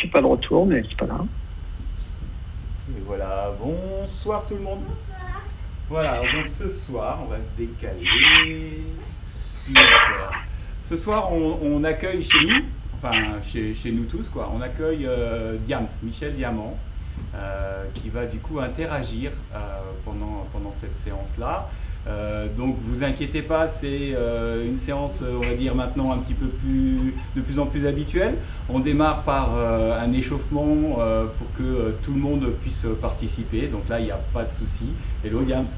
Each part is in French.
suis pas de retour, mais c'est pas grave. Et voilà, bonsoir tout le monde. Voilà, alors donc ce soir, on va se décaler. Super. Ce soir, on accueille chez nous, enfin chez nous tous, quoi, on accueille Diams, Michel Diamant, qui va du coup interagir pendant cette séance-là. Donc vous inquiétez pas, c'est une séance, on va dire maintenant un petit peu de plus en plus habituelle. On démarre par un échauffement pour que tout le monde puisse participer. Donc là, il n'y a pas de souci. Hello Diams.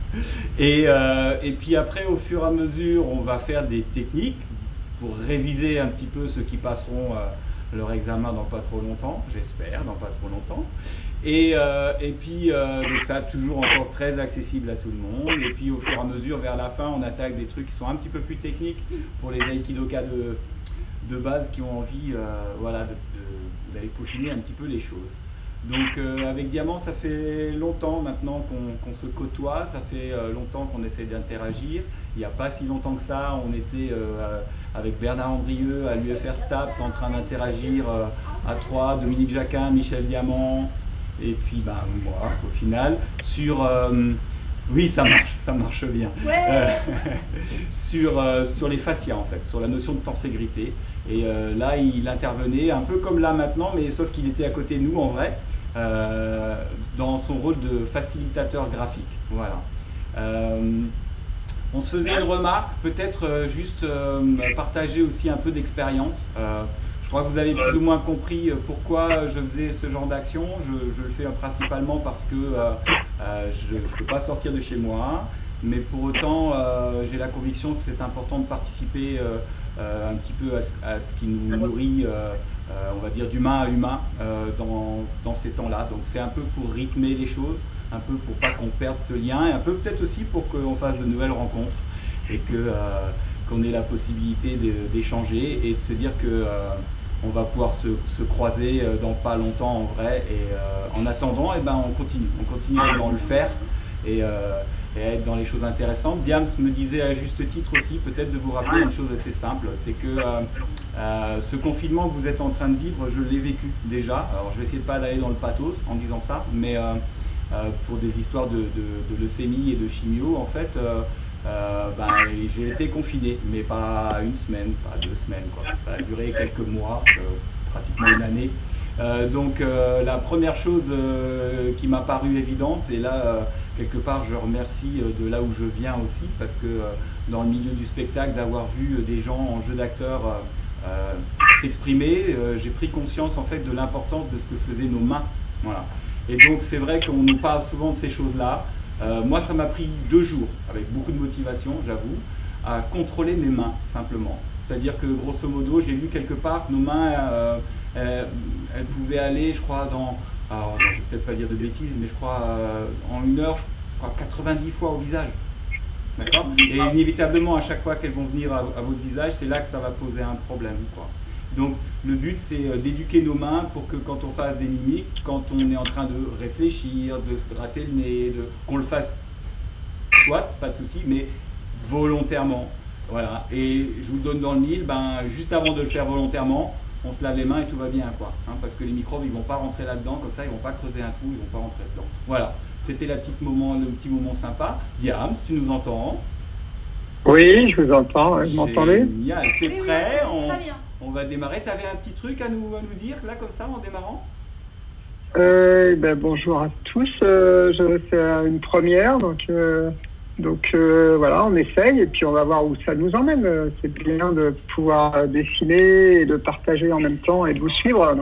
Et puis après, au fur et à mesure, on va faire des techniques pour réviser un petit peu ceux qui passeront leur examen dans pas trop longtemps, j'espère, dans pas trop longtemps. Et puis, donc ça, toujours encore très accessible à tout le monde. Et puis, au fur et à mesure, vers la fin, on attaque des trucs qui sont un petit peu plus techniques pour les aikidokas de base qui ont envie voilà, d'aller peaufiner un petit peu les choses. Donc, avec Diamant, ça fait longtemps maintenant qu'on se côtoie, ça fait longtemps qu'on essaie d'interagir. Il n'y a pas si longtemps que ça, on était avec Bernard Andrieux à l'UFR STAPS en train d'interagir à trois, Dominique Jacquin, Michel Diamant, et puis ben, moi au final sur oui ça marche bien, ouais. sur les fascias en fait, sur la notion de tenségrité. Et là il intervenait un peu comme là maintenant, mais sauf qu'il était à côté de nous en vrai, dans son rôle de facilitateur graphique. Voilà. On se faisait une remarque, peut-être juste partager aussi un peu d'expérience. Je crois que vous avez plus ou moins compris pourquoi je faisais ce genre d'action. Je le fais principalement parce que je ne peux pas sortir de chez moi, mais pour autant j'ai la conviction que c'est important de participer un petit peu à ce qui nous nourrit, on va dire d'humain à humain dans ces temps-là. Donc c'est un peu pour rythmer les choses, un peu pour pas qu'on perde ce lien, et un peu peut-être aussi pour qu'on fasse de nouvelles rencontres et qu'on ait la possibilité d'échanger et de se dire que on va pouvoir se croiser dans pas longtemps en vrai. Et en attendant, eh ben, on continue dans le faire et à être dans les choses intéressantes. Diams me disait à juste titre aussi, peut-être de vous rappeler une chose assez simple, c'est que ce confinement que vous êtes en train de vivre, je l'ai vécu déjà. Alors je vais essayer de pas d'aller dans le pathos en disant ça, mais pour des histoires de leucémie et de chimio, en fait, ben, j'ai été confiné, mais pas une semaine, pas 2 semaines, quoi. Ça a duré quelques mois, pratiquement une année. Donc la première chose qui m'a paru évidente, et là quelque part je remercie de là où je viens aussi, parce que dans le milieu du spectacle, d'avoir vu des gens en jeu d'acteur s'exprimer, j'ai pris conscience en fait de l'importance de ce que faisaient nos mains. Voilà. Et donc c'est vrai qu'on nous parle souvent de ces choses-là. Moi ça m'a pris 2 jours, avec beaucoup de motivation j'avoue, à contrôler mes mains simplement. C'est-à-dire que grosso modo j'ai lu quelque part que nos mains elles pouvaient aller, je crois, alors je vais peut-être pas dire de bêtises, mais je crois en 1 heure, je crois 90 fois au visage. D'accord? Et inévitablement à chaque fois qu'elles vont venir à votre visage, c'est là que ça va poser un problème, quoi. Donc le but c'est d'éduquer nos mains pour que quand on fasse des mimiques, quand on est en train de réfléchir, de se gratter le nez, qu'on le fasse soit, pas de souci, mais volontairement. Voilà. Et je vous donne dans le mille, ben, juste avant de le faire volontairement, on se lave les mains et tout va bien, quoi. Hein, parce que les microbes ils vont pas rentrer là-dedans, comme ça ils vont pas creuser un trou, ils vont pas rentrer dedans. Voilà. C'était le petit moment sympa. Diams, tu nous entends? Oui, je vous entends. Vous m'entendez? Génial. T'es prêt? Très bien. On va démarrer. Tu avais un petit truc à nous dire, là, comme ça, en démarrant? Ben, bonjour à tous. Je vais faire une première. Donc voilà, on essaye et puis on va voir où ça nous emmène. C'est bien de pouvoir dessiner et de partager en même temps et de vous suivre.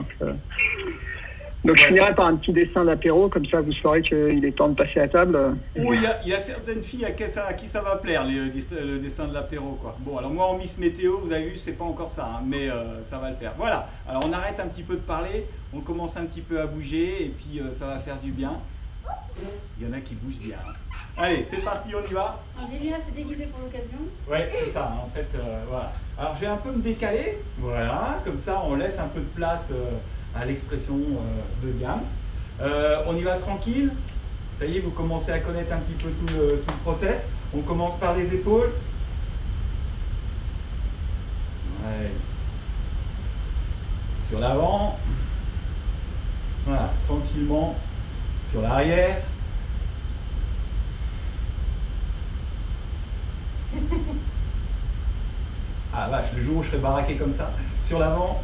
Donc je finirai par un petit dessin d'apéro, comme ça vous saurez qu'il est temps de passer à table. Oh, il y a certaines filles à qui ça va plaire, le dessin de l'apéro, quoi. Bon, alors moi en Miss Météo, vous avez vu, c'est pas encore ça, hein, mais ça va le faire. Voilà, alors on arrête un petit peu de parler, on commence un petit peu à bouger, et puis ça va faire du bien. Il y en a qui bougent bien. Allez, c'est parti, on y va. Angélia s'est déguisée pour l'occasion. Ouais, c'est ça, en fait, voilà. Alors je vais un peu me décaler, voilà, comme ça on laisse un peu de place à l'expression de Diams. On y va tranquille. Ça y est, vous commencez à connaître un petit peu tout le process. On commence par les épaules. Ouais. Sur l'avant. Voilà, tranquillement sur l'arrière. Ah vache, le jour où je serai baraqué comme ça, sur l'avant.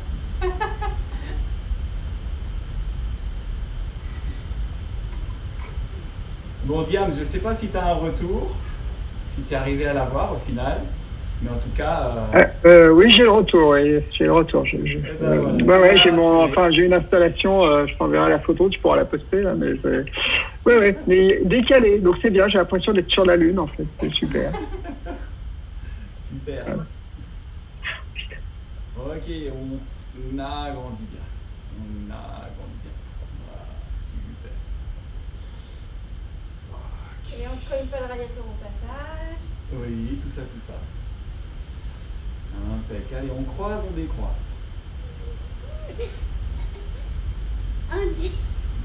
Bon Diam, je ne sais pas si tu as un retour, si tu es arrivé à l'avoir au final, mais en tout cas... oui, j'ai le retour, oui, j'ai le retour. J'ai une installation, je t'enverrai la photo, tu pourras la poster là, mais mais décalé, donc c'est bien, j'ai l'impression d'être sur la Lune en fait, c'est super. Super. Ok, on a grandi bien. On a grandi bien. Voilà, super. Et on se colle pas le radiateur au passage. Oui, tout ça, tout ça. Impeccable. Allez, on croise, on décroise.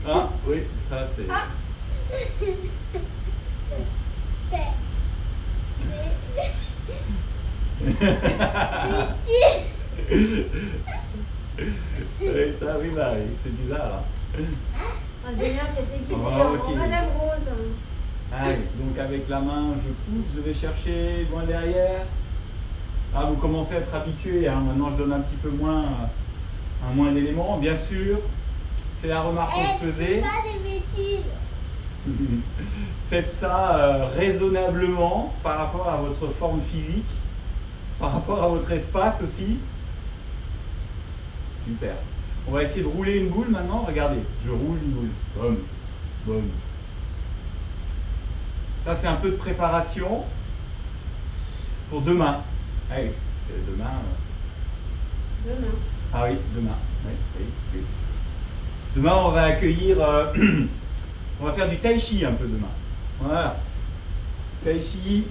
Ah, oui, ça c'est... Oui, ça, oui, Marie, c'est bizarre. Génial, c'est déguisé ok. en Madame Rose. Allez, donc avec la main, je pousse, je vais chercher loin derrière. Ah, vous commencez à être habitué, hein. Maintenant je donne un petit peu moins, moins d'éléments. Bien sûr, c'est la remarque qu'on se faisait. Pas des bêtises. Faites ça raisonnablement par rapport à votre forme physique, par rapport à votre espace aussi. Super. On va essayer de rouler une boule maintenant. Regardez, je roule une boule. Boum, boum. Ça, c'est un peu de préparation pour demain. Allez, demain. Demain. Ah oui, demain. Oui, oui, oui. Demain, on va accueillir... on va faire du tai chi un peu demain. Voilà. Tai chi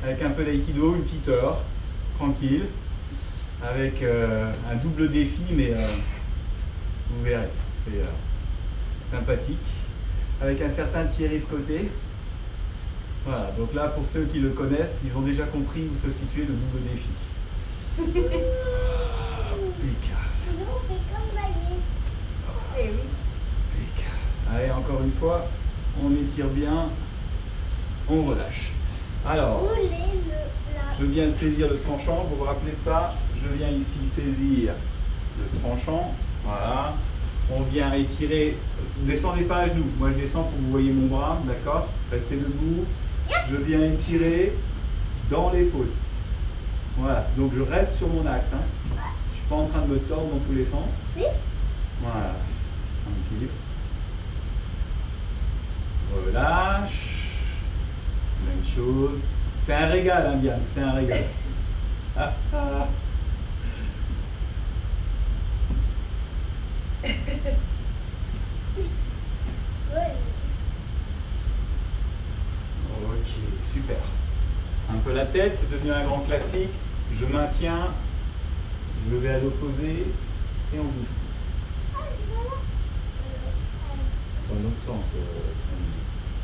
avec un peu d'aïkido, une petite heure, tranquille. Avec un double défi, mais vous verrez, c'est sympathique. Avec un certain Thierry Scotté. Voilà, donc là, pour ceux qui le connaissent, ils ont déjà compris où se situait le double défi. Impeccable. Sinon, on fait comme Vaillé. Eh oui. Impeccable. Allez, encore une fois, on étire bien, on relâche. Alors, je viens saisir le tranchant, vous vous rappelez de ça? Je viens ici saisir le tranchant, voilà. On vient étirer, descendez pas à genoux, moi je descends pour que vous voyez mon bras, d'accord? Restez debout, je viens étirer dans l'épaule. Voilà, donc je reste sur mon axe, hein. Je suis pas en train de me tordre dans tous les sens. Oui. Voilà, tranquille. Relâche, même chose. C'est un régal, hein, Diane, c'est un régal. Ah, ah. Ok, super. Un peu la tête, c'est devenu un grand classique. Je maintiens, je vais à l'opposé et on bouge. Dans l'autre sens,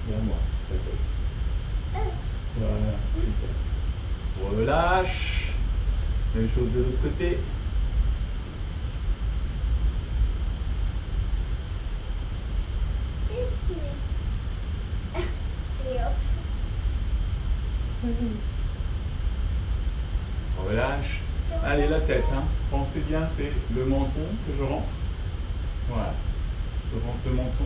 vers moi, ta tête. Voilà, super. Relâche. Même chose de l'autre côté. Et hop. Relâche. Allez, la tête, hein. Pensez bien, c'est le menton que je rentre. Voilà. Je rentre le menton.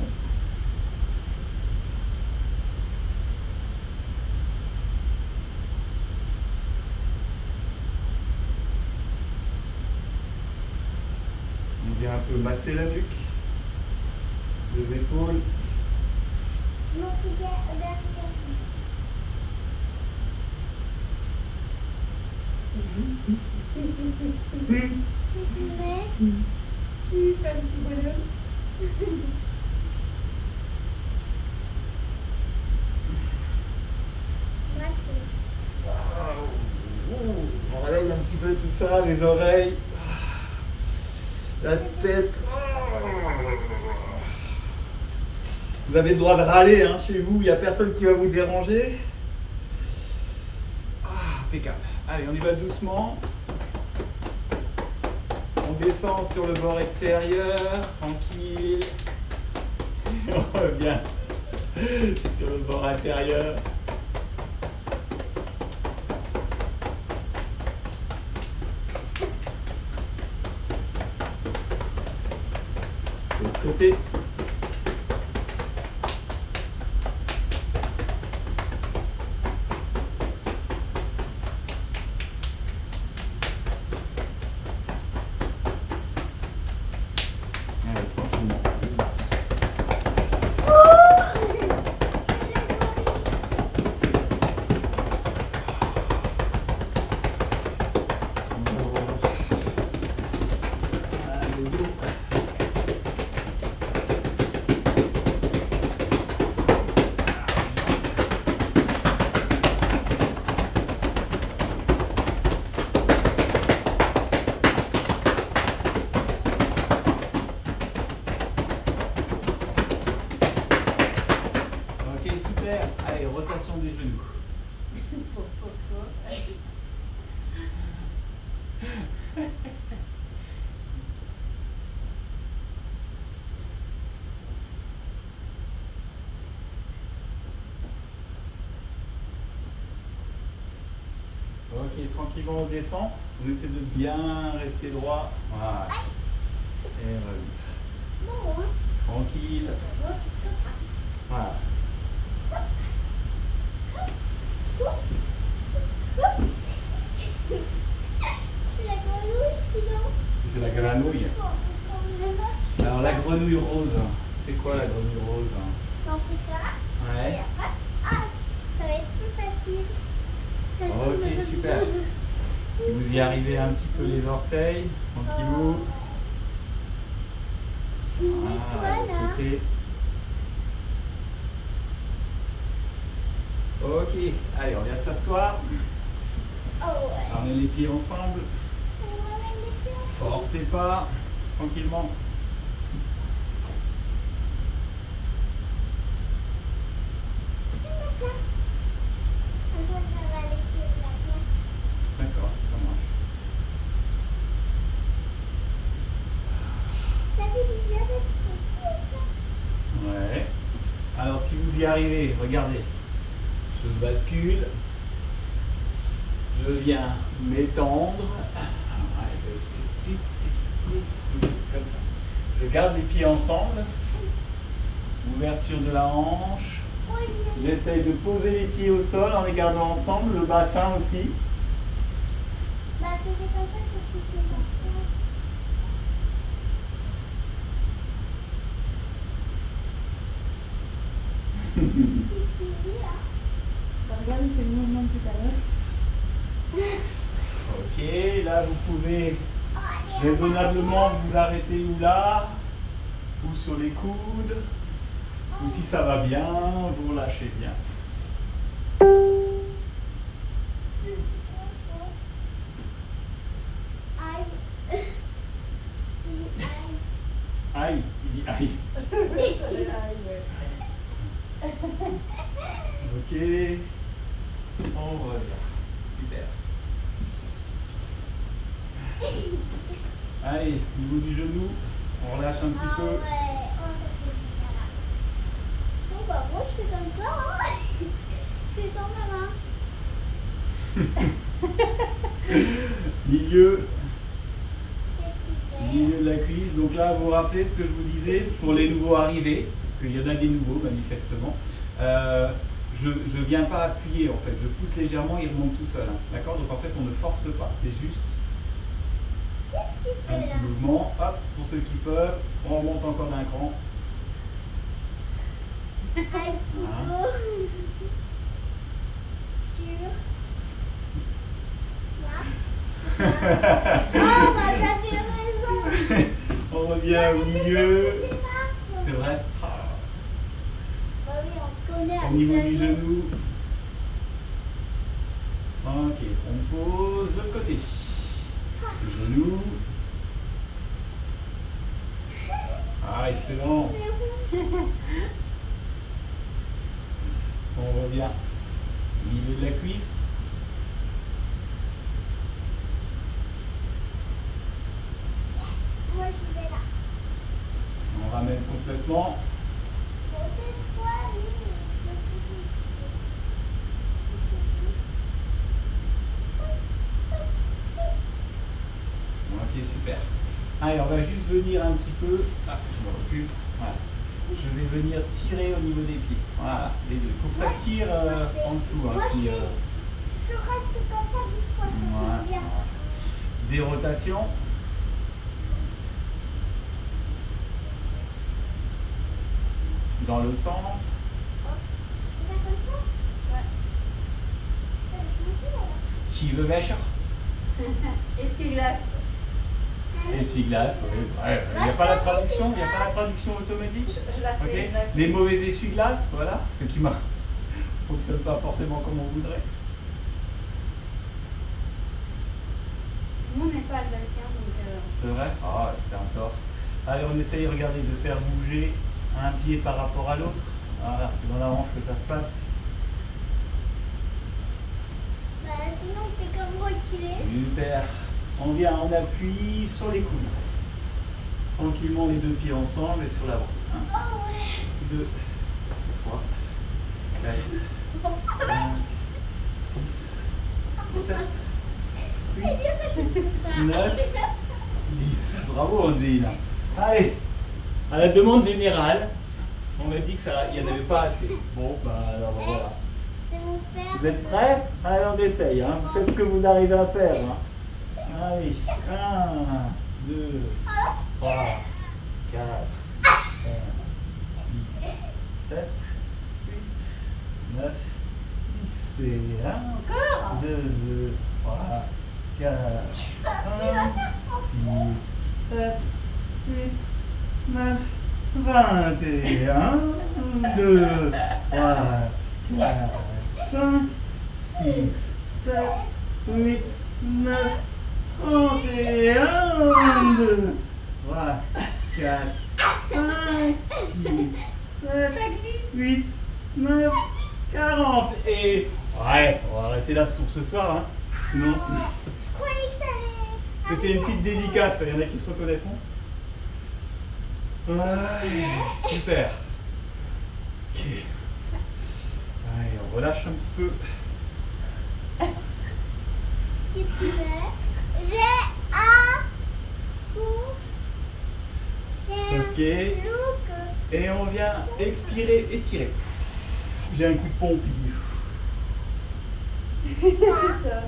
On vient un peu masser la nuque, les épaules. Non, regarde. Qu'est-ce qu'on met? Tu fais un petit bonhomme. On relève un petit peu tout ça, les oreilles, la tête. Vous avez le droit de râler, hein, chez vous, il n'y a personne qui va vous déranger. Ah, impeccable. Allez, on y va doucement. On descend sur le bord extérieur, tranquille. On revient sur le bord intérieur. De l'autre côté. Allez, tranquillement. Ok, super. Allez, rotation des genoux. Ok, tranquillement on descend. On essaie de bien rester droit. Voilà. Et voilà. Tranquille. Voilà. Tu fais la grenouille. Alors la grenouille rose, c'est quoi la grenouille rose? Ouais. Ça va être plus facile. Ok, super. Si vous y arrivez un petit peu les orteils, tranquillou. Voilà, de l'autre côté. Ok, allez, on vient s'asseoir. Ramenez les pieds ensemble. Forcez pas, tranquillement. D'accord, ça marche. Ça fait du bien d'être Ouais. Alors si vous y arrivez, regardez. Je bascule. Je viens m'étendre. Comme ça. Je garde les pieds ensemble. Ouverture de la hanche. J'essaye de poser les pieds au sol en les gardant ensemble. Le bassin aussi. Bah, c'est comme ça que tu fais comme Qu'est-ce qu'il dit là? Regarde, il fait le mouvement de tout à l'heure. Ok, là vous pouvez raisonnablement vous arrêter ou là, ou sur les coudes, ou si ça va bien, vous relâchez bien. Aïe, il dit aïe. Ok, on revient. Super. Allez, au niveau du genou, on relâche un petit peu. Ouais, oh, ça fait bien là. Bon, bah, moi je fais comme ça, hein. Je fais sans ma main. Milieu, Qu'est-ce qu'il fait? milieu de la cuisse. Donc là, vous vous rappelez ce que je vous disais pour les nouveaux arrivés, parce qu'il y en a des nouveaux manifestement. Je ne viens pas appuyer en fait, je pousse légèrement, il remonte tout seul. Hein. D'accord? Donc en fait, on ne force pas, c'est juste Qu'est-ce qu'il un fait petit là? mouvement. Hop, pour ceux qui peuvent, on remonte encore d'un cran. Aikido. Sur. Mars. Oh, bah, j'avais raison. On revient au milieu. C'était Mars. C'est vrai. Ah. Bah oui, on connaît. Au niveau du genou. Ok, on pose l'autre côté. Le genou. Ah, excellent. On revient. Milieu de la cuisse. ramène complètement. Cette fois, oui. Ok, super. Allez, on va juste venir un petit peu. Ah, je me recule. Voilà. Je vais venir tirer au niveau des pieds. Voilà, les deux. Il faut que ça tire en dessous. Hein, Moi, si, je reste comme ça une fois, ça voilà. fait bien. Des rotations. Dans l'autre sens. C'est comme ça? Ouais. Schiebewäscher. Essuie-glace. Essuie-glace, oui. Ouais, il n'y a pas la traduction, il n'y a pas la traduction automatique. Je la fais. Ok. je la fais. Les mauvais essuie-glaces, voilà, ce qui ne fonctionne pas forcément comme on voudrait. Nous, on n'est pas alsacien, donc. C'est vrai? Ah, c'est un tort. Allez, on essaye, regardez, de faire bouger un pied par rapport à l'autre. Voilà, c'est dans la hanche que ça se passe. Bah, sinon, on fait comme reculer. Super. On vient, on appuie sur les coudes. Tranquillement, les deux pieds ensemble et sur l'avant. Oh ouais. 2, 3, 4, 5, 6, 7, C'est bien que je fais ça. 9, 10. Bravo, Angelina. Allez, à la demande générale, on m'a dit que ça, il n'y en avait pas assez. Bon, bah alors voilà. C'est mon père. Vous êtes prêts? Allez, on essaye. Hein. Vous faites ce que vous arrivez à faire. Hein. Allez, 1, 2, 3, 4, 5, 6, 7, 8, 9, 10. Et 1, Encore 2, 3, 4, 5, 6, 7, 8, 9, 21, 2, 3, 4, 5, 6, 7, 8, 9, 31, 2, 3, 4, 5, 6, 7, 8, 9, 40. Et ouais, on va arrêter là pour ce soir. Hein. Sinon, Je croyais que t'allais. c'était une petite dédicace. Il y en a qui se reconnaîtront. Ouais, super. Ok. Allez, on relâche un petit peu. Qu'est-ce qu'il fait? J'ai un coup. J'ai Ok. un look. Et on vient expirer, étirer. J'ai un coup de pompe. C'est ça.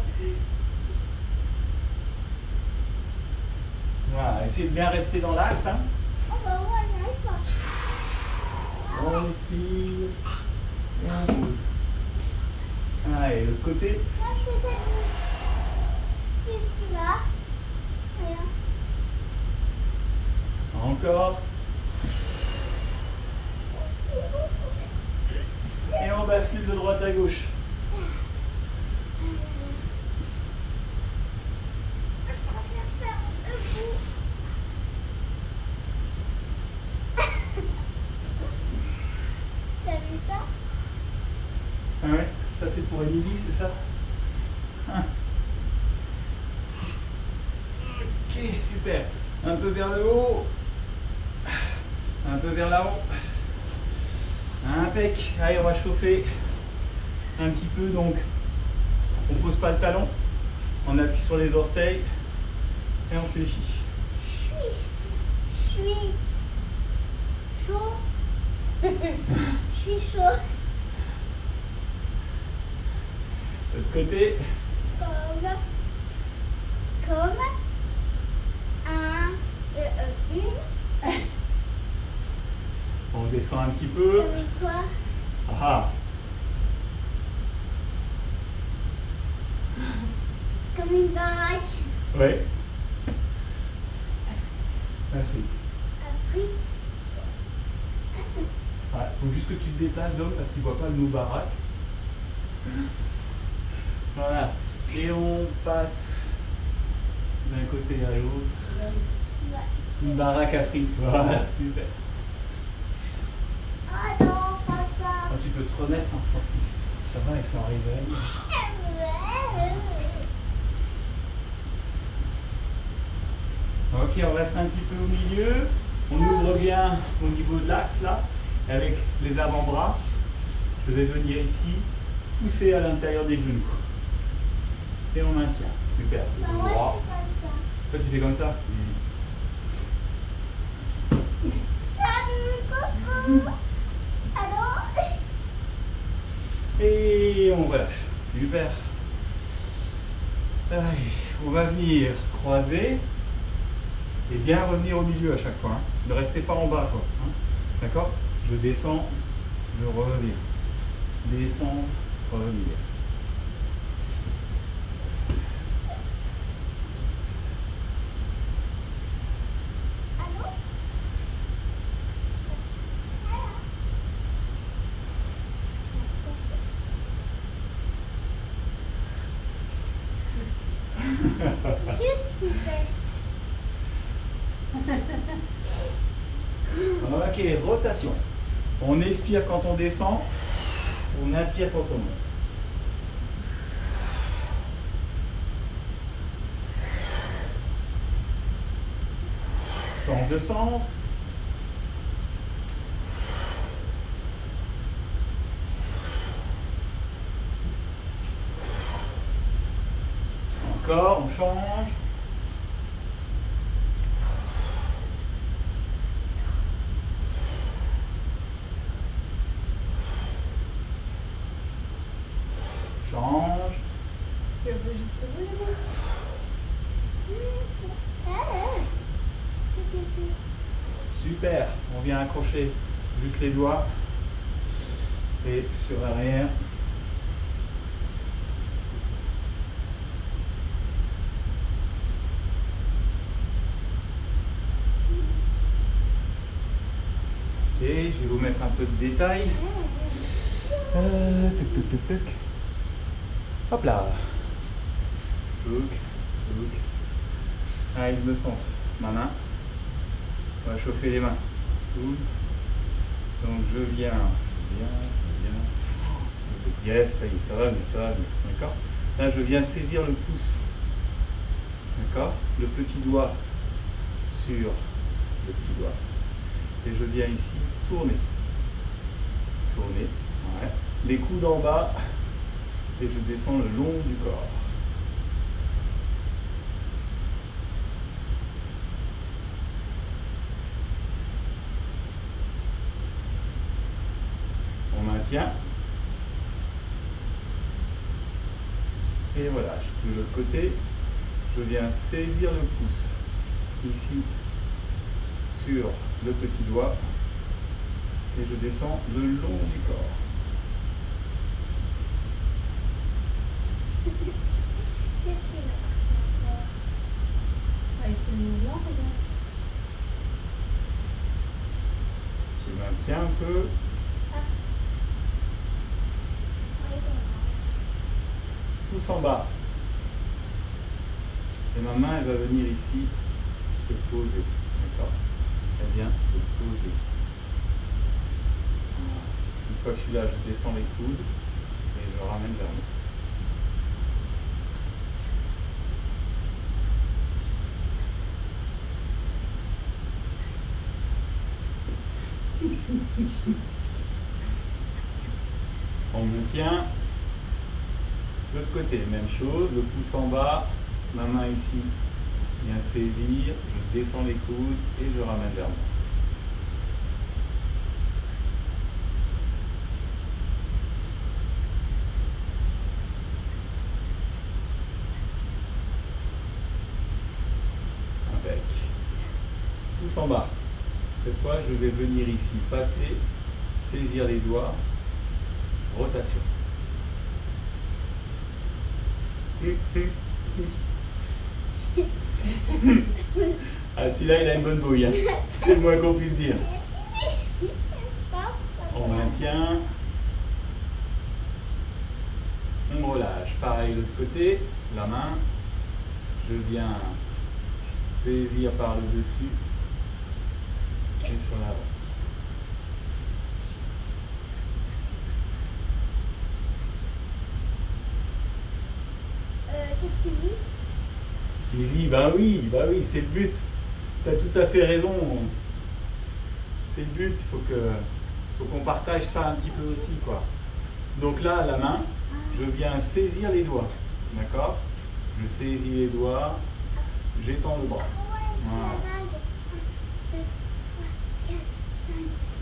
Voilà, essayez de bien rester dans l'axe. Hein. Oh bah ouais, j'y arrive pas. On expire. Et on pose. Allez, l'autre côté. Moi, je fais ça. Qu'est-ce qu'il a? Rien. Encore. Et on bascule de droite à gauche. T'as vu ça? Ah ouais, ça c'est pour Émilie, c'est ça? Ah. Ok, super. Un peu vers le haut. Un peu vers là-haut. Impec. Allez, on va chauffer un petit peu. Donc, on pose pas le talon. On appuie sur les orteils et on fléchit. Je suis chaud. Je suis chaud. De l'autre côté. Comme une. On descend un petit peu. Comme quoi? Ah, Comme une baraque. ouais. Afrique. Après, Ouais, faut juste que tu te déplaces, Dom, parce qu'il ne voit pas le mot baraque. Voilà. Et on passe d'un côté à l'autre. Une baraque à frites. Voilà, super. ah non, pas ça. Ah, tu peux te remettre, hein, je pense que ça va, ils sont arrivés. Ok, on reste un petit peu au milieu. On ouvre reviens au niveau de l'axe là, avec les avant-bras. Je vais venir ici, pousser à l'intérieur des genoux. Et on maintient. Super. Bah, Genou moi, droit. je fais comme ça. Toi, tu fais comme ça. Salut, coucou. Allô? Et on relâche. Super. Allez, on va venir croiser et bien revenir au milieu à chaque fois. Hein. Ne restez pas en bas, quoi. Hein. D'accord? Je descends, je reviens. Descends, revenir. Allô? Qu'est-ce qu'il fait? Ok, rotation. On expire quand on descend, on inspire quand on monte. Change de sens. Encore, on change. Change. Tu veux jusqu'au bout, là? Super. On vient accrocher juste les doigts. Et sur l'arrière. Ok, je vais vous mettre un peu de détails. Tuc, tuc, tuc, tuc. Hop là. Tuc, tuc. Allez, je me centre. Ma main. On va chauffer les mains. Tuc. Donc je viens. Yes, ça y est, ça va mieux, ça va mieux. D'accord? Là, je viens saisir le pouce. D'accord? Le petit doigt sur le petit doigt. Et je viens ici tourner. Tourner. Ouais. Les coudes en bas. Et je descends le long du corps. On maintient. Et voilà, de l'autre côté, je viens saisir le pouce ici sur le petit doigt et je descends le long du corps. Qu'est-ce qu'il a? Ah, il fait le mouvement, regarde. Je maintiens un peu. Pouce en bas. Et ma main, elle va venir ici se poser. D'accord? Elle vient se poser. Voilà. Une fois que je suis là, je descends les coudes et je ramène vers moi. On maintient. De l'autre côté, même chose, le pouce en bas, ma main ici vient saisir, je descends les coudes et je ramène vers moi. Impec. Pouce en bas. Cette fois, je vais venir ici, passer, saisir les doigts, rotation. Ah, celui-là, il a une bonne bouille. Hein. C'est le moins qu'on puisse dire. On maintient. On relâche. Pareil, de l'autre côté, la main. Je viens saisir par le dessus et sur l'avant. Qu'est-ce qu'il dit? Easy, bah oui, c'est le but. Tu as tout à fait raison. C'est le but, faut qu'on partage ça un petit peu aussi, quoi. Donc là, à la main, je viens saisir les doigts, d'accord? Je saisis les doigts, j'étends le bras. Voilà. 1, 2, 3, 4, 5,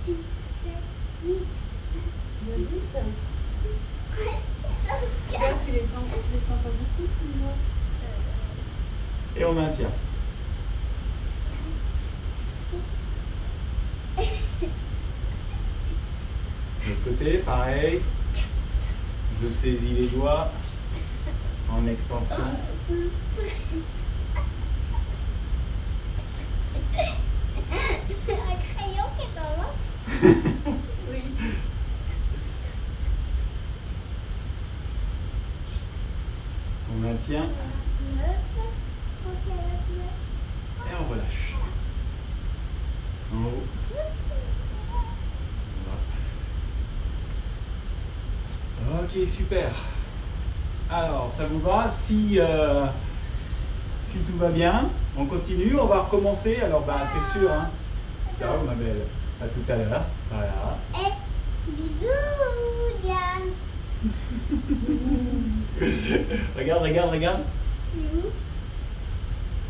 6, 7, 8. Tu l'as dit ça? Ouais. Là, tu les tends pas beaucoup, tu vois. Et on maintient. De l'autre côté, pareil. Je saisis les doigts en extension. Un crayon qui est en main. Oui. On maintient 9. Pensez à la 9. et on relâche. En haut. Ok, super. Alors, ça vous va? Si tout va bien, on continue, on va recommencer. Alors, bah, c'est sûr. Hein. Ciao, ma belle. À tout à l'heure. Voilà. Et bisous, Diams. Regarde, regarde, regarde. Il est où?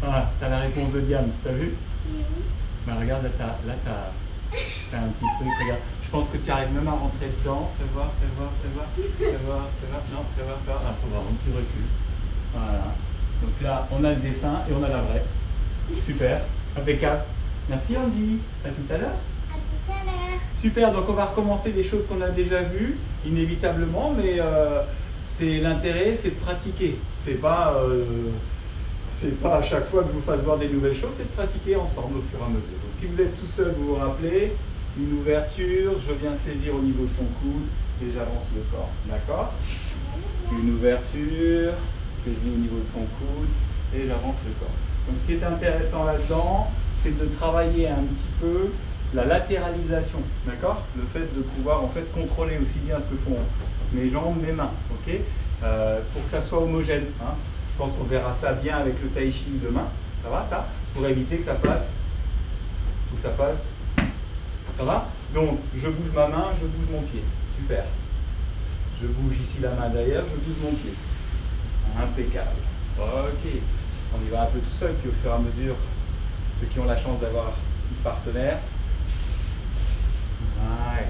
Voilà, t'as la réponse de Diams, t'as vu? Il est où? Bah, regarde, là, t'as un petit truc. Regarde. Je pense que tu arrives même à rentrer dedans. Fais voir, fais voir, fais voir. Fais voir, fais voir. Non, fais voir, fais voir. Ah, faut voir, un petit recul. Voilà. Donc là, on a le dessin et on a la vraie. Super, impeccable. Merci Angie. À tout à l'heure. À tout à l'heure. Super, donc on va recommencer des choses qu'on a déjà vues, inévitablement, mais c'est l'intérêt, c'est de pratiquer. C'est pas à chaque fois que je vous fasse voir des nouvelles choses, c'est de pratiquer ensemble au fur et à mesure. Donc si vous êtes tout seul, vous vous rappelez, une ouverture, je viens saisir au niveau de son coude et j'avance le corps. D'accord? Une ouverture, saisie au niveau de son coude et j'avance le corps. Donc ce qui est intéressant là-dedans, c'est de travailler un petit peu la latéralisation, d'accord? Le fait de pouvoir en fait contrôler aussi bien ce que font mes jambes, mes mains, ok? Pour que ça soit homogène. Hein? Je pense qu'on verra ça bien avec le tai chi demain. Ça va ça? Pour éviter que ça fasse. Faut que ça fasse. Ça va? Donc je bouge ma main, je bouge mon pied. Super. Je bouge ici la main derrière, je bouge mon pied. Impeccable. Ok. On y va un peu tout seul, puis au fur et à mesure, ceux qui ont la chance d'avoir un partenaire. Ouais.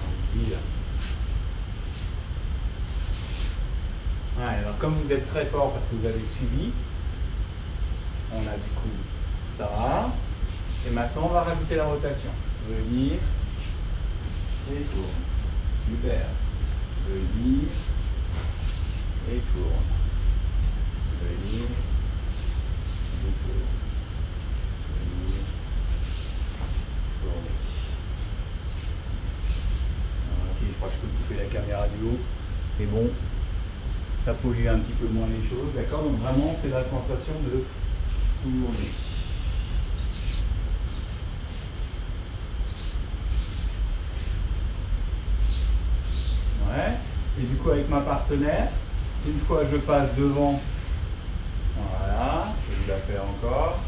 Tranquille. Ouais, alors comme vous êtes très fort parce que vous avez suivi, on a du coup ça. Et maintenant on va rajouter la rotation. Venir et tourne. Super. Venir et tourne. Venir et tourne. Venir, tourner. Ok, je crois que je peux couper la caméra du haut. C'est bon. Ça pollue un petit peu moins les choses, d'accord? Donc vraiment, c'est la sensation de tourner. Ouais. Et du coup, avec ma partenaire, une fois je passe devant, voilà, je vais la faire encore.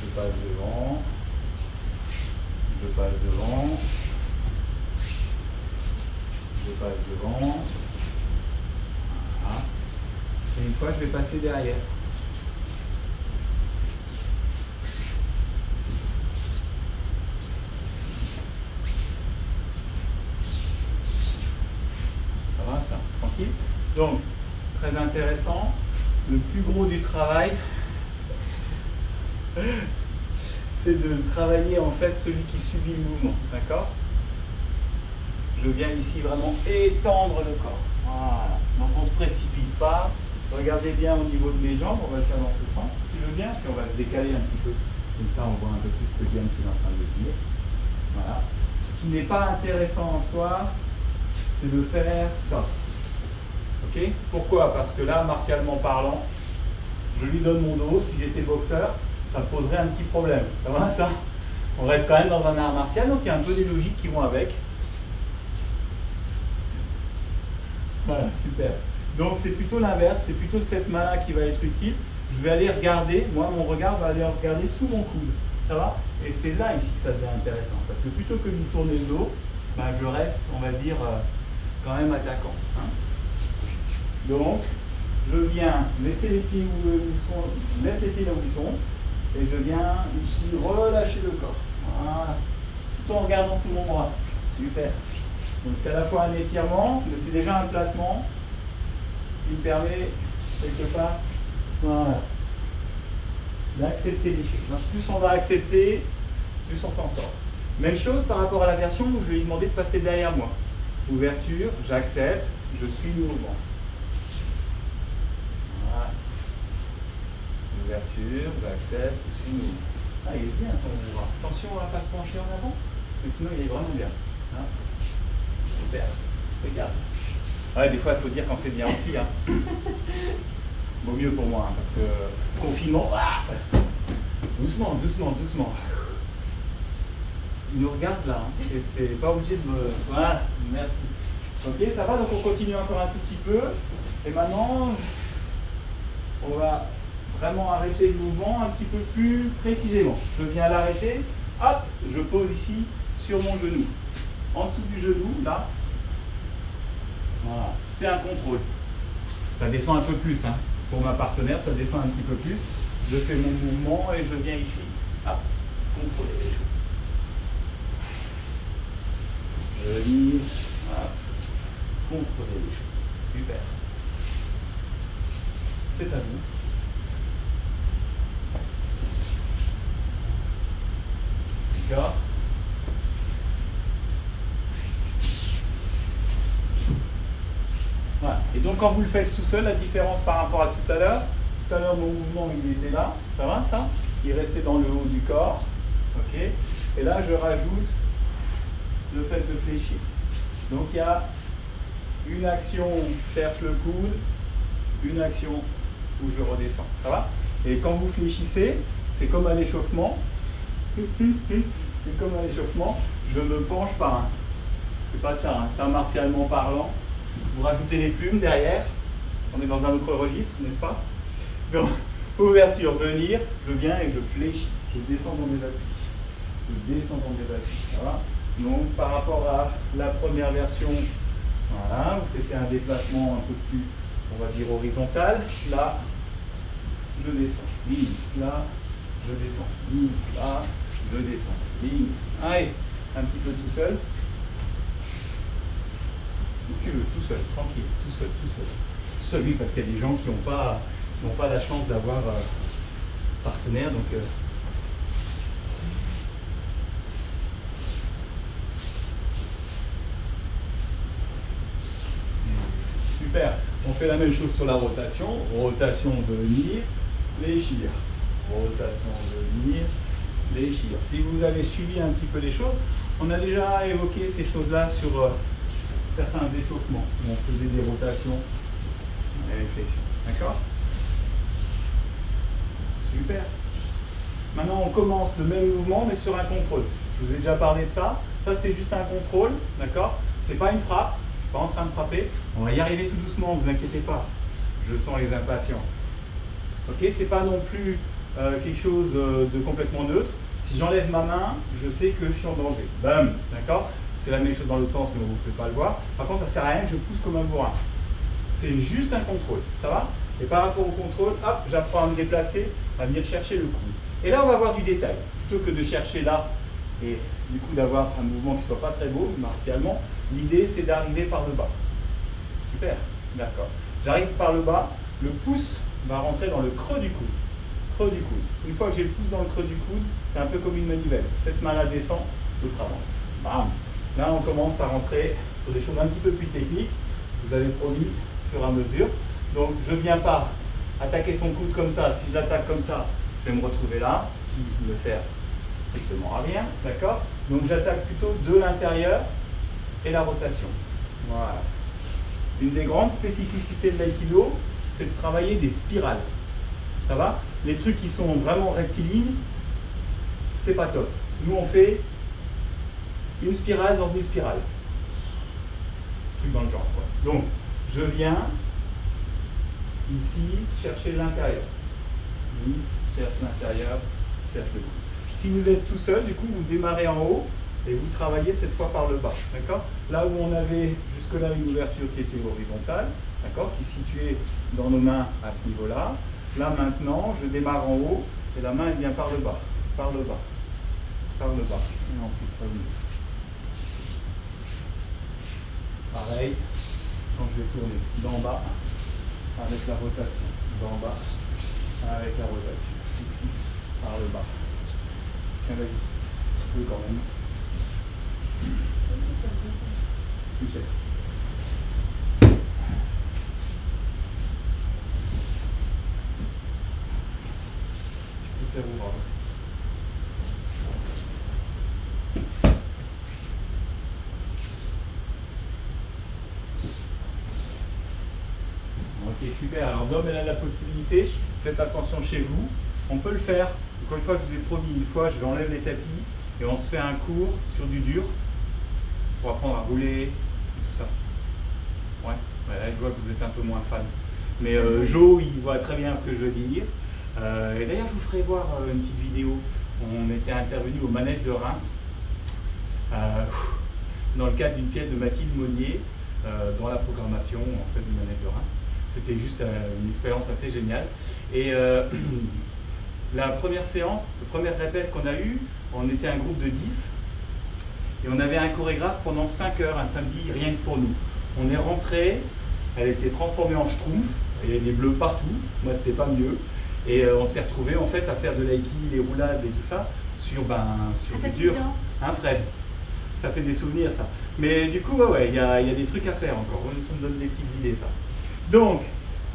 Je passe devant. Je passe devant. Je passe devant. Et une fois, je vais passer derrière. Ça va, ça? Tranquille? Donc, très intéressant. Le plus gros du travail, c'est de travailler en fait celui qui subit le mouvement. D'accord? Je viens ici vraiment étendre le corps. Voilà. Donc on ne se précipite pas. Regardez bien au niveau de mes jambes, on va le faire dans ce sens. Si tu veux bien, puis on va se décaler un petit peu. Comme ça, on voit un peu plus ce que Diams est en train de dessiner. Voilà. Ce qui n'est pas intéressant en soi, c'est de faire ça. Ok? Pourquoi? Parce que là, martialement parlant, je lui donne mon dos. Si j'étais boxeur, ça me poserait un petit problème. Ça va, ça? On reste quand même dans un art martial, donc il y a un peu des logiques qui vont avec. Voilà, super. Donc c'est plutôt l'inverse, c'est plutôt cette main-là qui va être utile. Je vais aller regarder, moi mon regard va aller regarder sous mon coude. Ça va? Et c'est là ici que ça devient intéressant. Parce que plutôt que de lui tourner le dos, ben, je reste, on va dire, quand même attaquante. Hein. Donc, je viens laisser les pieds où ils sont, laisse les pieds là où ils sont, et je viens ici relâcher le corps. Voilà. Tout en regardant sous mon bras. Super. Donc c'est à la fois un étirement, mais c'est déjà un placement qui me permet quelque part, voilà, d'accepter les choses. Plus on va accepter, plus on s'en sort. Même chose par rapport à la version où je vais lui demander de passer derrière moi. Ouverture, j'accepte, je suis le mouvement. Voilà. Ouverture, j'accepte, je suis le mouvement. Ah, il est bien ton mouvement. Attention à ne pas te pencher en avant, mais sinon il est vraiment bien. Hein. Super, regarde. Ouais, des fois il faut dire quand c'est bien aussi. Hein. Vaut mieux pour moi, hein, parce que confinement. Ah, doucement, doucement, doucement. Il nous regarde là. Hein. T'es pas obligé de me. Voilà, merci. Ok, ça va, donc on continue encore un tout petit peu. Et maintenant, on va vraiment arrêter le mouvement un petit peu plus précisément. Je viens l'arrêter. Hop, je pose ici sur mon genou. En dessous du genou, là. Voilà, c'est un contrôle. Ça descend un peu plus, hein. Pour ma partenaire, ça descend un petit peu plus. Je fais mon mouvement et je viens ici, hop, contrôler les choses. Je lis, hop, contrôler les choses. Super. C'est à vous. D'accord. Voilà. Et donc quand vous le faites tout seul, la différence par rapport à tout à l'heure, mon mouvement il était là, ça va ça? Il restait dans le haut du corps, ok? Et là je rajoute le fait de fléchir. Donc il y a une action, je cherche le coude, une action où je redescends, ça va? Et quand vous fléchissez, c'est comme à l'échauffement, c'est comme à l'échauffement, je me penche pas, hein. C'est pas ça, hein. Ça martialement parlant. Vous rajoutez les plumes derrière, on est dans un autre registre, n'est-ce pas? Donc, ouverture, venir, je viens et je fléchis, je descends dans mes appuis. Je descends dans mes appuis, voilà. Donc, par rapport à la première version, voilà, où c'était un déplacement un peu plus, on va dire, horizontal, là, je descends, ligne, là, je descends, ligne, là, je descends, ligne. Allez, un petit peu tout seul. Tu veux, tout seul, tranquille, tout seul, tout seul. Tout seul, oui, parce qu'il y a des gens qui n'ont pas la chance d'avoir partenaire, donc super. On fait la même chose sur la rotation. Rotation, venir, fléchir. Rotation, venir, fléchir. Si vous avez suivi un petit peu les choses, on a déjà évoqué ces choses-là sur certains échauffements où on faisait des rotations et réflexions. D'accord? Super. Maintenant, on commence le même mouvement, mais sur un contrôle. Je vous ai déjà parlé de ça. Ça, c'est juste un contrôle. D'accord? C'est pas une frappe. Je suis pas en train de frapper. On va y arriver tout doucement, ne vous inquiétez pas. Je sens les impatients. Ok? C'est pas non plus quelque chose de complètement neutre. Si j'enlève ma main, je sais que je suis en danger. Bam! D'accord? C'est la même chose dans l'autre sens, mais vous ne pouvez pas le voir. Par contre, ça ne sert à rien que je pousse comme un bourrin. C'est juste un contrôle, ça va? Et par rapport au contrôle, hop, j'apprends à me déplacer, à venir chercher le coude. Et là, on va voir du détail. Plutôt que de chercher là, et du coup d'avoir un mouvement qui ne soit pas très beau, martialement, l'idée c'est d'arriver par le bas. Super, d'accord. J'arrive par le bas, le pouce va rentrer dans le creux du coude. Creux du coude. Une fois que j'ai le pouce dans le creux du coude, c'est un peu comme une manivelle. Cette main-là descend, l'autre avance. Bam. Là, on commence à rentrer sur des choses un petit peu plus techniques. Vous avez promis, au fur et à mesure. Donc, je ne viens pas attaquer son coude comme ça. Si je l'attaque comme ça, je vais me retrouver là, ce qui me sert strictement à rien. D'accord? Donc, j'attaque plutôt de l'intérieur et la rotation. Voilà. Une des grandes spécificités de l'aïkido, c'est de travailler des spirales. Ça va? Les trucs qui sont vraiment rectilignes, c'est pas top. Nous, on fait une spirale dans une spirale. Truc dans le genre, quoi. Donc, je viens ici chercher l'intérieur. Glisse, cherche l'intérieur, cherche le coude. Si vous êtes tout seul, du coup, vous démarrez en haut et vous travaillez cette fois par le bas. D'accord? Là où on avait jusque-là une ouverture qui était horizontale, d'accord, qui est située dans nos mains à ce niveau-là. Là maintenant, je démarre en haut et la main elle vient par le bas, par le bas, par le bas. Et ensuite revenir. Pareil, quand je vais tourner d'en bas avec la rotation, d'en bas avec la rotation, ici par le bas. Tiens, vas-y, un petit peu quand même. Michel. Tu peux faire ouvrir aussi. Ok, super. Alors, Dom, elle a la possibilité. Faites attention chez vous. On peut le faire. Encore une fois, je vous ai promis, une fois, je enlève les tapis et on se fait un cours sur du dur pour apprendre à rouler et tout ça. Ouais, là, je vois que vous êtes un peu moins fan. Mais Joe, il voit très bien ce que je veux dire. Et d'ailleurs, je vous ferai voir une petite vidéo. On était intervenu au manège de Reims dans le cadre d'une pièce de Mathilde Monnier dans la programmation en fait, du manège de Reims. C'était juste une expérience assez géniale. Et la première séance, la première répète qu'on a eue, on était un groupe de 10 et on avait un chorégraphe pendant 5 heures un samedi, rien que pour nous. On est rentré, elle était transformée en schtroumpf, il y avait des bleus partout, moi c'était pas mieux. Et on s'est retrouvé en fait à faire de l'aïki, les roulades et tout ça sur du dur. Hein Fred? Ça fait des souvenirs ça. Mais du coup, ouais, il y a des trucs à faire encore. Ça me donne des petites idées ça. Donc,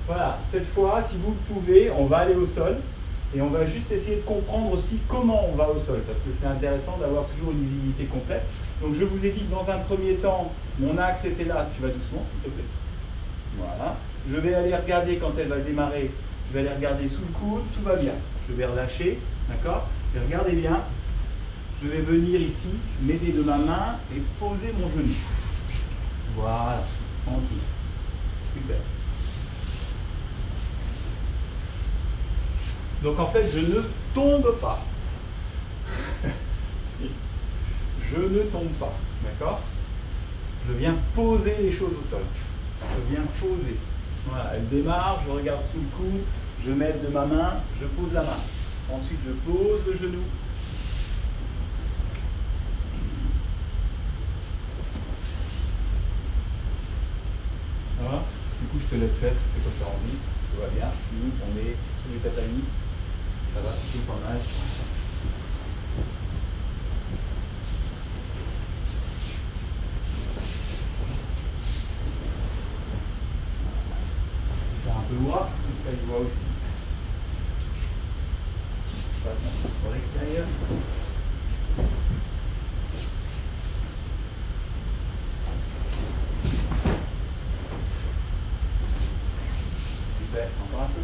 voilà, cette fois, si vous le pouvez, on va aller au sol. Et on va juste essayer de comprendre aussi comment on va au sol. Parce que c'est intéressant d'avoir toujours une visibilité complète. Donc je vous ai dit que dans un premier temps, mon axe était là. Tu vas doucement s'il te plaît. Voilà. Je vais aller regarder quand elle va démarrer. Je vais aller regarder sous le coude, tout va bien. Je vais relâcher, d'accord? Et regardez bien, je vais venir ici, m'aider de ma main et poser mon genou. Voilà, tranquille. Super. Donc en fait, je ne tombe pas. Je ne tombe pas, d'accord? Je viens poser les choses au sol. Je viens poser. Voilà, elle démarre, je regarde sous le coude, je m'aide de ma main, je pose la main. Ensuite, je pose le genou. Voilà. Du coup, je te laisse faire, tu fais comme tu as envie. Tout va bien. Nous, on est sur les tatamis. Ça va, c'est pas mal. Un peu loin, comme ça il voit aussi. Je passe un peu sur l'extérieur. Super, encore un peu.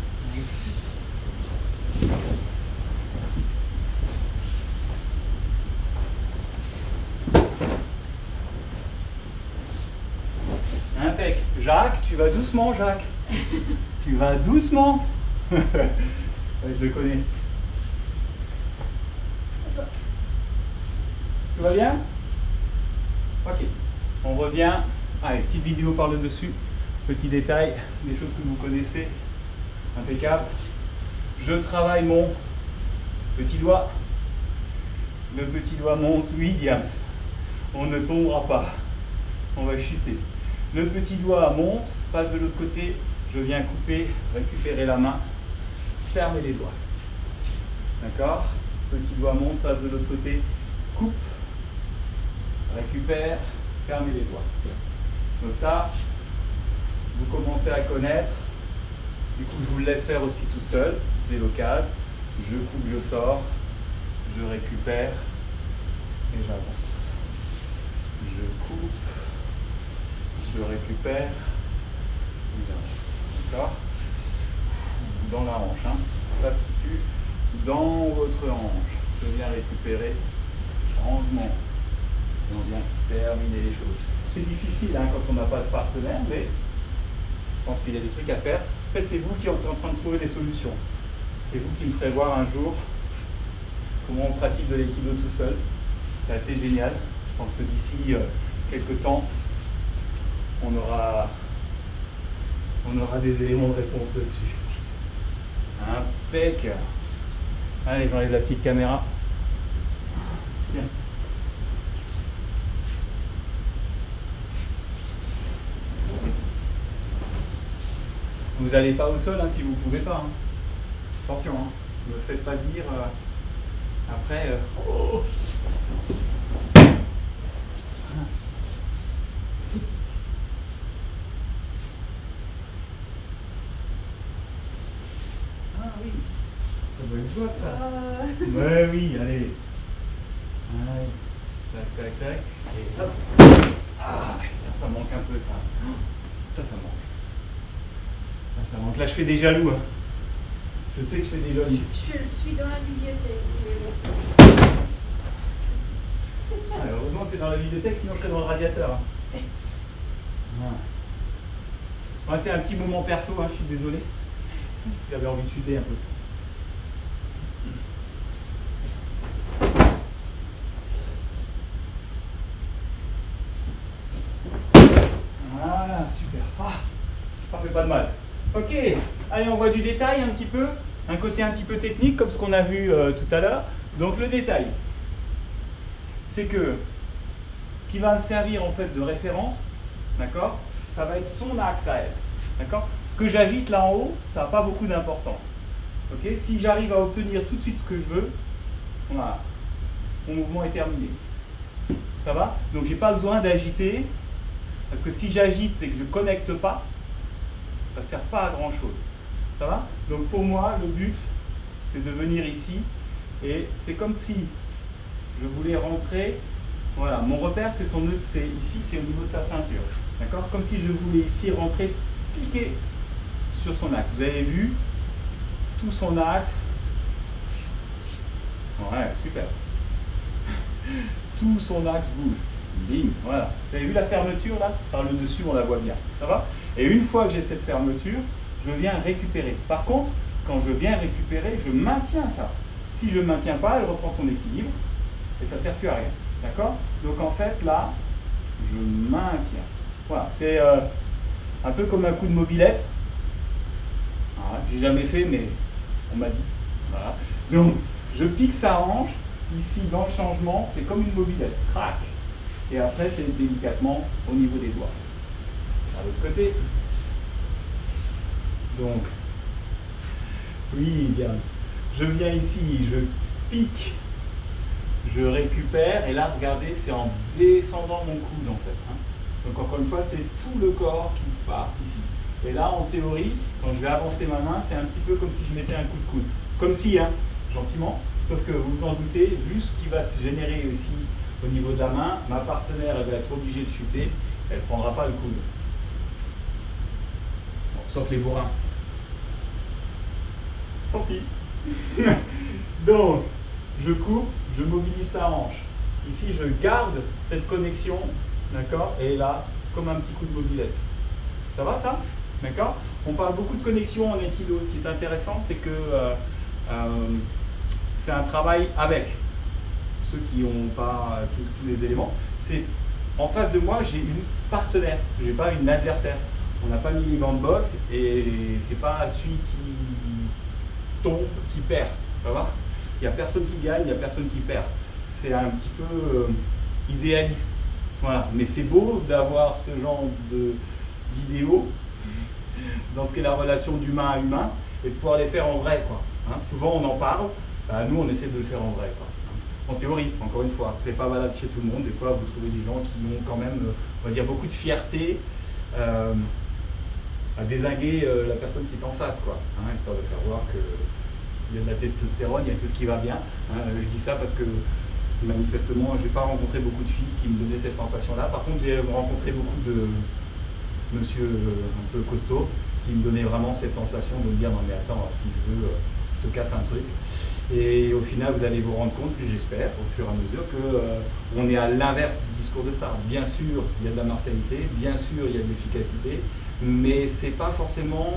Impec. Jacques, tu vas doucement, Jacques. Tu vas doucement. Ouais, je le connais. Tout va bien? Ok. On revient. Allez, petite vidéo par le dessus. Petit détail, des choses que vous connaissez. Impeccable. Je travaille mon petit doigt. Le petit doigt monte. Oui, Diams. On ne tombera pas. On va chuter. Le petit doigt monte, passe de l'autre côté. Je viens couper, récupérer la main, fermer les doigts. D'accord? Petit doigt monte, passe de l'autre côté, coupe, récupère, fermez les doigts. Donc ça, vous commencez à connaître. Du coup, je vous le laisse faire aussi tout seul, si c'est l'occasion. Je coupe, je sors, je récupère et j'avance. Je coupe, je récupère et j'avance. D'accord? Dans la hanche, hein. Ça se situe dans votre hanche. Je viens récupérer, changement. Et on vient terminer les choses. C'est difficile hein, quand on n'a pas de partenaire, mais je pense qu'il y a des trucs à faire. En fait, c'est vous qui êtes en train de trouver les solutions. C'est vous qui me ferez voir un jour comment on pratique de l'aïkido tout seul. C'est assez génial. Je pense que d'ici quelques temps, on aura des éléments de réponse là-dessus. Impec. Allez, j'enlève la petite caméra. Tiens. Vous n'allez pas au sol hein, si vous ne pouvez pas. Hein. Attention, hein. Ne me faites pas dire après. Oh. Ah oui, ça doit être joie ça. Ouais, oui, allez. Allez. Tac, tac, tac. Et hop. Ah, ça manque un peu ça. Ça manque. Ça manque. Là, je fais des jaloux. Hein. Je sais que je fais des jaloux. Je suis dans la bibliothèque. Ah, heureusement que tu es dans la bibliothèque, sinon je serais dans le radiateur. Hein. Ouais, c'est un petit moment perso, hein, je suis désolé. J'avais envie de chuter un peu. Voilà, super. Ah, ça fait pas de mal. Ok, allez, on voit du détail un petit peu, un côté un petit peu technique comme ce qu'on a vu tout à l'heure. Donc le détail, c'est que ce qui va me servir en fait de référence, d'accord, ça va être son axe à elle. D'accord. Ce que j'agite là en haut, ça n'a pas beaucoup d'importance. Ok. Si j'arrive à obtenir tout de suite ce que je veux, voilà, mon mouvement est terminé. Ça va? Donc j'ai pas besoin d'agiter, parce que si j'agite et que je ne connecte pas, ça ne sert pas à grand chose. Ça va? Donc pour moi, le but, c'est de venir ici, et c'est comme si je voulais rentrer, voilà, mon repère c'est son nœud, c'est ici, c'est au niveau de sa ceinture. D'accord? Comme si je voulais ici rentrer, piquer sur son axe. Vous avez vu tout son axe. Ouais, super. Tout son axe bouge. Bing, voilà. Vous avez vu la fermeture là? Par le dessus, on la voit bien. Ça va? Et une fois que j'ai cette fermeture, je viens récupérer. Par contre, quand je viens récupérer, je maintiens ça. Si je ne maintiens pas, elle reprend son équilibre et ça ne sert plus à rien. D'accord? Donc en fait, là, je maintiens. Voilà, c'est un peu comme un coup de mobilette. Voilà, j'ai jamais fait, mais on m'a dit. Voilà. Donc, je pique sa hanche. Ici, dans le changement, c'est comme une mobilette. Crac. Et après, c'est délicatement au niveau des doigts. À l'autre côté. Donc, oui, bien. Je viens ici, je pique, je récupère. Et là, regardez, c'est en descendant mon coude, en fait. Hein. Donc, encore une fois, c'est tout le corps qui part ici. Et là, en théorie, quand je vais avancer ma main, c'est un petit peu comme si je mettais un coup de coude. Comme si, hein, gentiment. Sauf que vous vous en doutez, vu ce qui va se générer aussi au niveau de la main, ma partenaire elle va être obligée de chuter, elle ne prendra pas le coude. Bon, sauf les bourrins. Tant pis. Donc, je coupe, je mobilise sa hanche. Ici, je garde cette connexion, d'accord? Et là, comme un petit coup de mobilette. Ça va ça? D'accord? On parle beaucoup de connexion en aikido. Ce qui est intéressant, c'est que c'est un travail avec ceux qui n'ont pas tous les éléments. C'est en face de moi, j'ai une partenaire, je n'ai pas une adversaire. On n'a pas mis les gants de boxe et c'est pas celui qui tombe qui perd. Ça va? Il n'y a personne qui gagne, il n'y a personne qui perd. C'est un petit peu idéaliste. Voilà. Mais c'est beau d'avoir ce genre de vidéo dans ce qu'est la relation d'humain à humain et de pouvoir les faire en vrai, quoi. Hein, souvent on en parle. Nous, on essaie de le faire en vrai, quoi. En théorie, encore une fois, c'est pas valable chez tout le monde. Des fois, vous trouvez des gens qui ont quand même, on va dire, beaucoup de fierté à dézinguer la personne qui est en face, quoi. Hein, histoire de faire voir qu'il y a de la testostérone, il y a tout ce qui va bien. Hein, je dis ça parce que manifestement, je n'ai pas rencontré beaucoup de filles qui me donnaient cette sensation-là. Par contre, j'ai rencontré beaucoup de monsieur un peu costaud qui me donnaient vraiment cette sensation de me dire non mais attends, si je veux, je te casse un truc. Et au final, vous allez vous rendre compte, j'espère, au fur et à mesure, qu'on est à l'inverse du discours de ça. Bien sûr, il y a de la martialité, bien sûr, il y a de l'efficacité, mais ce n'est pas forcément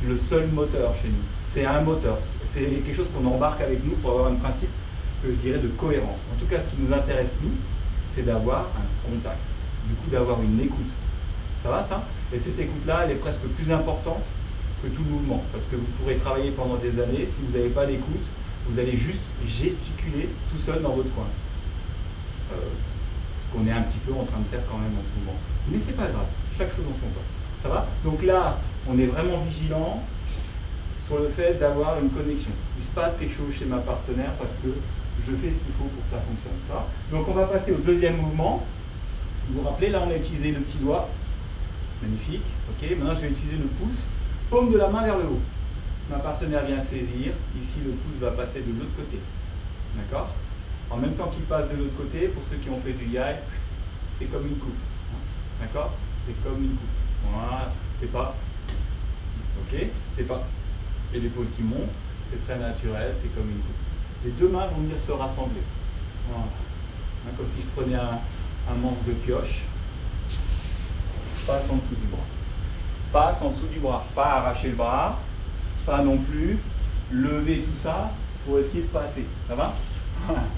le seul moteur chez nous. C'est un moteur, c'est quelque chose qu'on embarque avec nous pour avoir un principe. que je dirais de cohérence. En tout cas, ce qui nous intéresse, nous, c'est d'avoir un contact, du coup d'avoir une écoute. Ça va ça? Et cette écoute-là, elle est presque plus importante que tout le mouvement, parce que vous pourrez travailler pendant des années, si vous n'avez pas d'écoute, vous allez juste gesticuler tout seul dans votre coin. Ce qu'on est un petit peu en train de faire quand même en ce moment. Mais c'est pas grave, chaque chose en son temps. Ça va? Donc là, on est vraiment vigilant sur le fait d'avoir une connexion. Il se passe quelque chose chez ma partenaire parce que je fais ce qu'il faut pour que ça fonctionne. Ça va? Donc on va passer au deuxième mouvement. Vous vous rappelez, là on a utilisé le petit doigt. Magnifique. Ok, maintenant je vais utiliser le pouce. Paume de la main vers le haut. Ma partenaire vient saisir. Ici le pouce va passer de l'autre côté. D'accord? En même temps qu'il passe de l'autre côté, pour ceux qui ont fait du yai, c'est comme une coupe. D'accord? C'est comme une coupe. Voilà. C'est pas. Ok? C'est pas. Et l'épaule qui monte, c'est très naturel, c'est comme une coupe. Les deux mains vont venir se rassembler. Voilà. Comme si je prenais un manche de pioche. Passe en dessous du bras. Passe en dessous du bras. Pas arracher le bras, pas non plus lever tout ça pour essayer de passer. Ça va?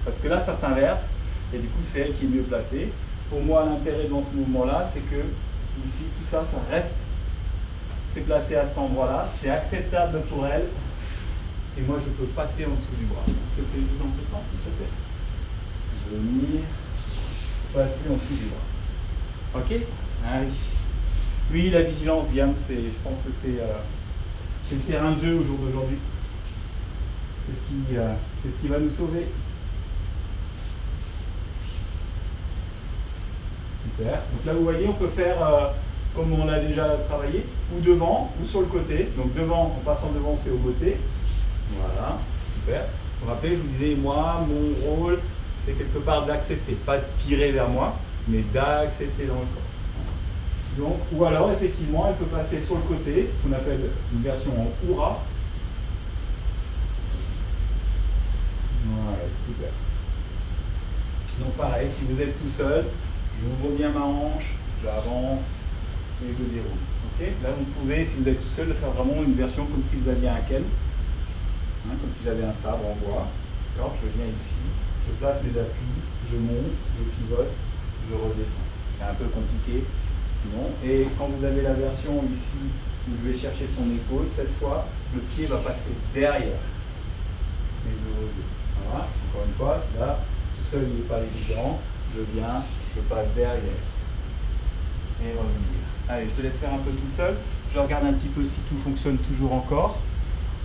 Parce que là, ça s'inverse et du coup, c'est elle qui est mieux placée. Pour moi, l'intérêt dans ce mouvement-là, c'est que ici, tout ça, ça reste. C'est placé à cet endroit-là. C'est acceptable pour elle. Et moi, je peux passer en dessous du bras. On se fait dans ce sens, s'il te plaît. Venir passer en dessous du bras. Ok? Allez. Oui, la vigilance, Diane, je pense que c'est le terrain de jeu au jour d'aujourd'hui. C'est ce qui va nous sauver. Super. Donc là, vous voyez, on peut faire comme on a déjà travaillé, ou devant, ou sur le côté. Donc devant, en passant devant, c'est au côté. Voilà, super. Vous vous rappelez, je vous disais, moi, mon rôle, c'est quelque part d'accepter. Pas de tirer vers moi, mais d'accepter dans le corps. Donc, ou alors, effectivement, elle peut passer sur le côté, qu'on appelle une version en Oura. Voilà, super. Donc pareil, si vous êtes tout seul, j'ouvre bien ma hanche, j'avance et je déroule. Okay, là, vous pouvez, si vous êtes tout seul, faire vraiment une version comme si vous aviez un ken, comme si j'avais un sabre en bois. Je viens ici, je place mes appuis, je monte, je pivote, je redescends. C'est un peu compliqué. Et quand vous avez la version ici où je vais chercher son épaule, cette fois, le pied va passer derrière. Et je reviens. Voilà, encore une fois, celui-là, tout seul, il n'est pas évident. Je viens, je passe derrière. Et revenir. Allez, je te laisse faire un peu tout seul. Je regarde un petit peu si tout fonctionne toujours encore.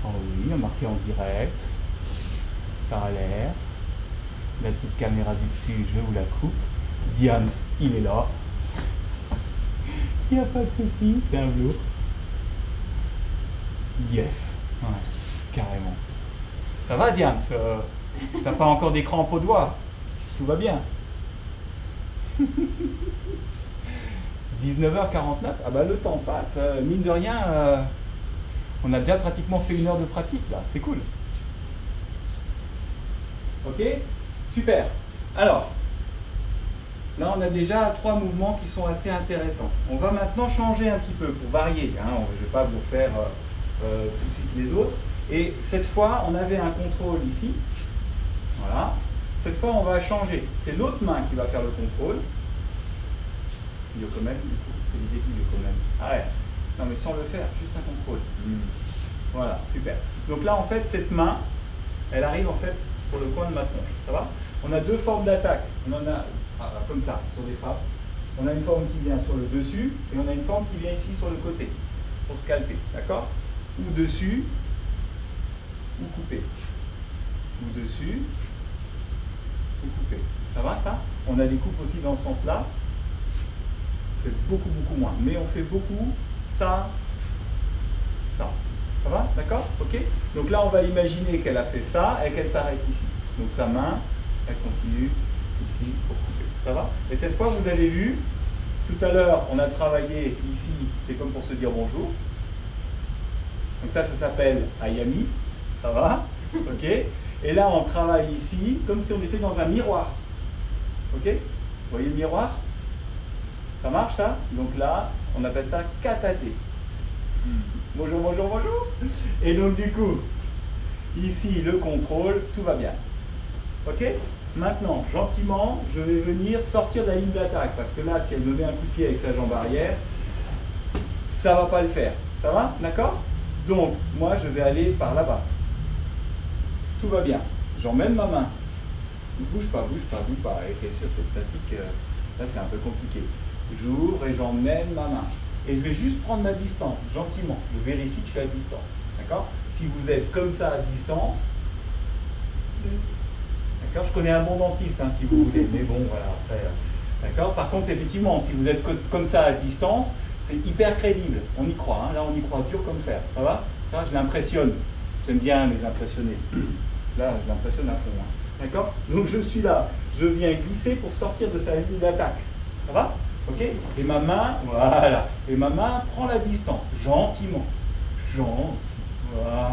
Oh oui, on a marqué en direct. Ça a l'air. La petite caméra du dessus, je vous la coupe. Diams, il est là. Il n'y a pas de souci, c'est un velours. Yes, ouais, carrément. Ça va, Diams? T'as pas encore des crampes aux doigts? Tout va bien? 19h49, ah bah le temps passe. Mine de rien, on a déjà pratiquement fait 1 heure de pratique là, c'est cool. Ok? Super. Alors, là, on a déjà 3 mouvements qui sont assez intéressants. On va maintenant changer un petit peu pour varier. Hein. Je ne vais pas vous faire tout de suite les autres. Et cette fois, on avait un contrôle ici. Voilà. Cette fois, on va changer. C'est l'autre main qui va faire le contrôle. Yokomen, du coup. C'est l'idée du Yokomen. Arrête. Non, mais sans le faire, juste un contrôle. Voilà, super. Donc là, en fait, cette main, elle arrive en fait sur le coin de ma tronche. Ça va? On a 2 formes d'attaque. On en a comme ça, sur des frappes. On a une forme qui vient sur le dessus et on a une forme qui vient ici sur le côté pour scalper, d'accord? Ou dessus, ou couper. Ou dessus, ou couper. Ça va ça? On a des coupes aussi dans ce sens-là. On fait beaucoup moins, mais on fait beaucoup ça, ça. Ça va? D'accord? Ok? Donc là, on va imaginer qu'elle a fait ça et qu'elle s'arrête ici. Donc sa main, elle continue ici pour couper. Ça va? Et cette fois, vous avez vu, tout à l'heure, on a travaillé ici, c'était comme pour se dire bonjour. Donc ça s'appelle Ayami. Ça va? Ok? Et là, on travaille ici, comme si on était dans un miroir. Ok? Vous voyez le miroir? Ça marche, ça? Donc là, on appelle ça katate. Bonjour, bonjour, bonjour. Et donc, du coup, ici, le contrôle, tout va bien. Ok? Maintenant, gentiment, je vais venir sortir de la ligne d'attaque, parce que là, si elle me met un coup de pied avec sa jambe arrière, ça va pas le faire. Ça va? D'accord? Donc, moi, je vais aller par là-bas. Tout va bien. J'emmène ma main. Bouge pas, bouge pas, bouge pas. Et c'est sûr, c'est statique. Là, c'est un peu compliqué. J'ouvre et j'emmène ma main. Et je vais juste prendre ma distance, gentiment. Je vérifie que je suis à distance. D'accord? Si vous êtes comme ça à distance, d'accord? Je connais un bon dentiste, hein, si vous voulez. Mais bon, voilà, après. D'accord? Par contre, effectivement, si vous êtes comme ça à distance, c'est hyper crédible. On y croit. Hein? Là, on y croit dur comme fer. Ça va? Ça, je l'impressionne. J'aime bien les impressionner. Là, je l'impressionne à fond. Hein. D'accord? Donc, je suis là. Je viens glisser pour sortir de sa ligne d'attaque. Ça va? Ok? Et ma main, voilà. Et ma main prend la distance. Gentiment. Gentil. Voilà.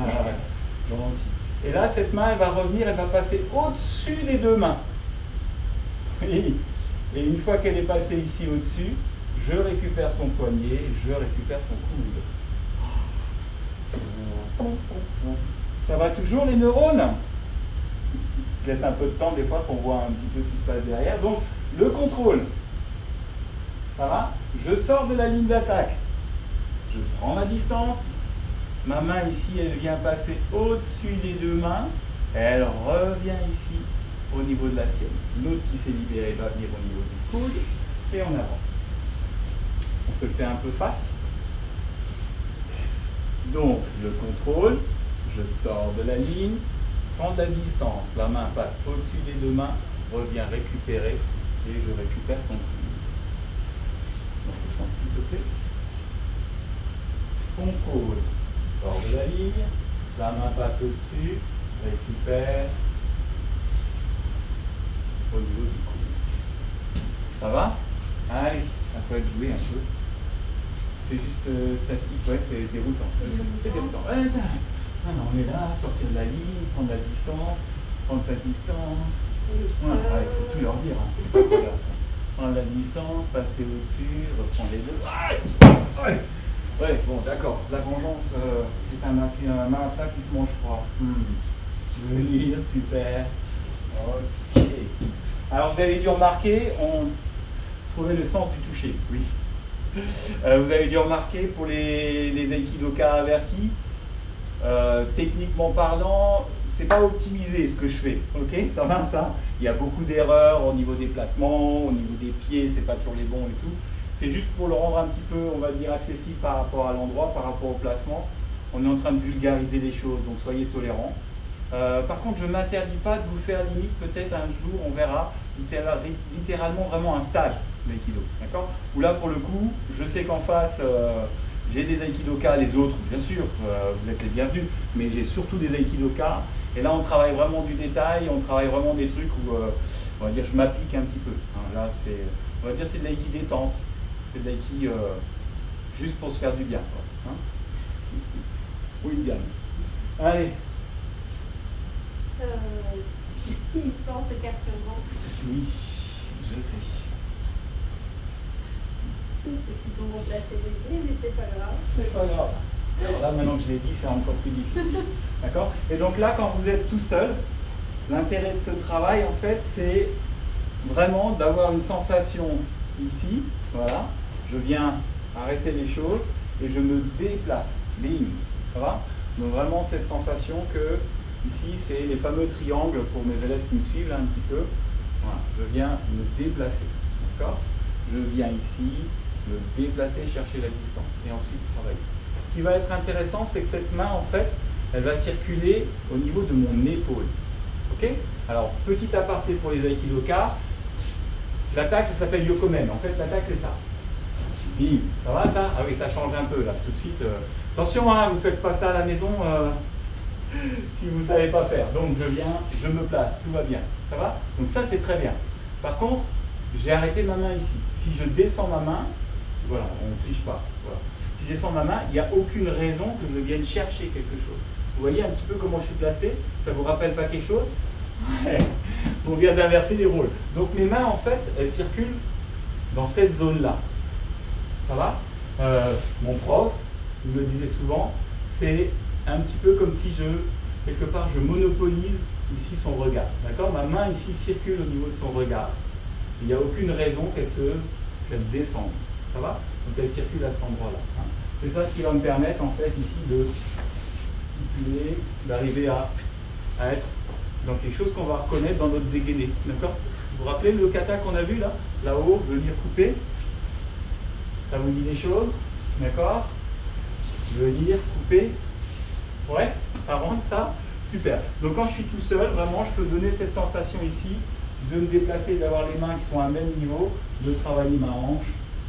Gentil. Et là, cette main, elle va revenir, elle va passer au-dessus des deux mains. Oui. Et une fois qu'elle est passée ici au-dessus, je récupère son poignet, je récupère son coude. Ça va toujours les neurones? Je laisse un peu de temps des fois pour voir un petit peu ce qui se passe derrière. Donc, le contrôle. Ça va? Je sors de la ligne d'attaque. Je prends ma distance. Ma main ici, elle vient passer au-dessus des deux mains. Elle revient ici au niveau de la sienne. L'autre qui s'est libéré va venir au niveau du coude. Et on avance. On se le fait un peu face. Yes. Donc, le contrôle. Je sors de la ligne. Prends de la distance. La main passe au-dessus des deux mains. Revient récupérer. Et je récupère son coude. Dans ce sens, s'il te plaît. Contrôle. Sors de la ligne, la main passe au-dessus, récupère au niveau du coude. Ça va? Allez, à toi de jouer un peu. C'est juste statique, ouais, c'est déroutant. C'est déroutant. Ouais, on est là, sortir de la ligne, prendre la distance, prendre ta distance. Ouais, il faut tout leur dire, hein. C'est pas grave ça. Prendre la distance, passer au-dessus, reprendre les deux. Ouais. Ouais, bon, d'accord. La vengeance, c'est un plat qui se mange froid. Venir, super. Ok. Alors, vous avez dû remarquer, on trouvait le sens du toucher. Oui. Vous avez dû remarquer pour les aikidoka avertis, techniquement parlant, c'est pas optimisé ce que je fais. Ok, ça va ça? Il y a beaucoup d'erreurs au niveau des placements, au niveau des pieds, c'est pas toujours les bons et tout. C'est juste pour le rendre un petit peu, on va dire, accessible par rapport à l'endroit, par rapport au placement. On est en train de vulgariser les choses, donc soyez tolérants. Par contre, je ne m'interdis pas de vous faire limite, peut-être un jour, on verra littéralement vraiment un stage d'aïkido. D'accord? Où là, pour le coup, je sais qu'en face, j'ai des aikidoka, les autres, bien sûr, vous êtes les bienvenus, mais j'ai surtout des aikidoka. Et là, on travaille vraiment du détail, on travaille vraiment des trucs où, on va dire, je m'applique un petit peu. Hein, là, on va dire, c'est de l'aïki détente. C'est de l'aïki juste pour se faire du bien. Quoi, hein? Oui, Diane. Allez. Distance écartement. Oui, je sais. Je sais plus comment placer les pieds, mais c'est pas grave. C'est pas grave. Alors là, maintenant que je l'ai dit, c'est encore plus difficile. D'accord? Et donc là, quand vous êtes tout seul, l'intérêt de ce travail, en fait, c'est vraiment d'avoir une sensation ici. Voilà. Je viens arrêter les choses et je me déplace. Bing. Ça va? Donc vraiment cette sensation que ici, c'est les fameux triangles pour mes élèves qui me suivent là un petit peu. Voilà. Je viens me déplacer. D'accord? Je viens ici, me déplacer, chercher la distance et ensuite travailler. Ce qui va être intéressant, c'est que cette main, en fait, elle va circuler au niveau de mon épaule. Ok? Alors, petit aparté pour les aikidoka, l'attaque, ça s'appelle yokomen. En fait, l'attaque, c'est ça. Bim. Ça va, ça? Ah oui, ça change un peu, là, tout de suite. Attention, hein, vous ne faites pas ça à la maison si vous ne savez pas faire. Donc, je viens, je me place, tout va bien. Ça va? Donc ça, c'est très bien. Par contre, j'ai arrêté ma main ici. Si je descends ma main, voilà, on ne triche pas. Voilà. Si je descends ma main, il n'y a aucune raison que je vienne chercher quelque chose. Vous voyez un petit peu comment je suis placé? Ça ne vous rappelle pas quelque chose? Ouais. On vient d'inverser les rôles. Donc mes mains, en fait, elles circulent dans cette zone-là. Ça va? Mon prof, il me disait souvent, c'est un petit peu comme si quelque part, je monopolise ici son regard. D'accord? Ma main ici circule au niveau de son regard. Il n'y a aucune raison qu'elle descende. Ça va? Donc elle circule à cet endroit-là. Hein. C'est ça ce qui va me permettre en fait ici de stipuler, d'arriver à être dans quelque chose qu'on va reconnaître dans notre dégainé. D'accord? Vous vous rappelez le kata qu'on a vu là? Là-haut, venir couper. Ça vous dit des choses? D'accord? Venir couper. Ouais? Ça rentre ça? Super. Donc quand je suis tout seul, vraiment, je peux donner cette sensation ici de me déplacer, d'avoir les mains qui sont à même niveau, de travailler ma hanche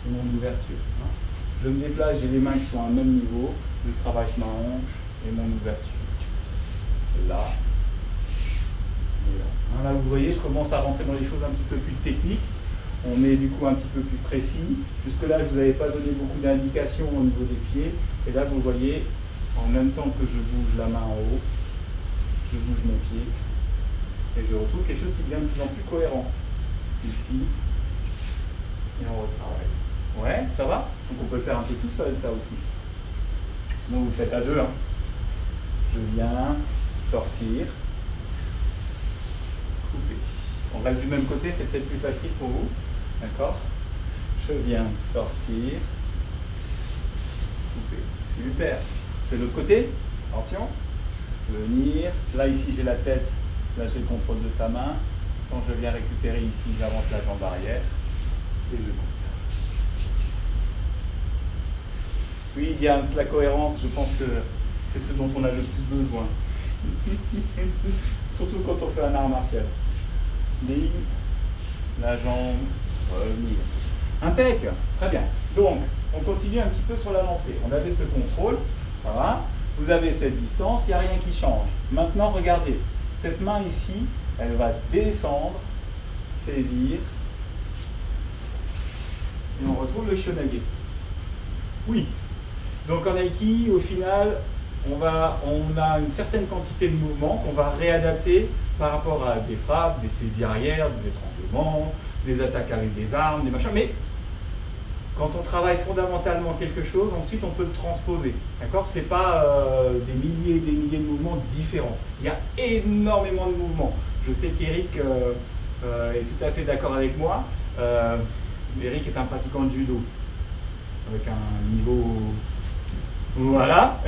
et mon ouverture. Hein. Je me déplace, j'ai les mains qui sont à même niveau, je travaille ma hanche et mon ouverture. Et là. Et là. Hein, là, vous voyez, je commence à rentrer dans les choses un petit peu plus techniques. On est du coup un petit peu plus précis. Jusque-là, je ne vous avais pas donné beaucoup d'indications au niveau des pieds. Et là, vous voyez, en même temps que je bouge la main en haut, je bouge mes pieds. Et je retrouve quelque chose qui devient de plus en plus cohérent. Ici. Et on retravaille. Ouais, ça va? Donc on peut le faire un peu tout seul, ça aussi. Sinon, vous le faites à deux. Hein. Je viens sortir. Couper. On reste du même côté, c'est peut-être plus facile pour vous. D'accord? Je viens sortir. Couper. Super. C'est de l'autre côté. Attention. Venir. Là, ici, j'ai la tête. Là, j'ai le contrôle de sa main. Quand je viens récupérer ici, j'avance la jambe arrière. Et je coupe. Oui, Diane, la cohérence, je pense que c'est ce dont on a le plus besoin. Surtout quand on fait un art martial. Ligne, la jambe, revenir. Impec, très bien. Donc, on continue un petit peu sur la lancée. On avait ce contrôle, ça va. Vous avez cette distance, il n'y a rien qui change. Maintenant, regardez, cette main ici, elle va descendre, saisir, et on retrouve le shonage. Oui. Donc en Aiki, au final, on a une certaine quantité de mouvements qu'on va réadapter par rapport à des frappes, des saisies arrière, des étranglements, des attaques avec des armes, des machins. Mais quand on travaille fondamentalement quelque chose, ensuite on peut le transposer. D'accord? Ce n'est pas des milliers et des milliers de mouvements différents. Il y a énormément de mouvements. Je sais qu'Eric est tout à fait d'accord avec moi. Eric est un pratiquant de judo, avec un niveau... Voilà.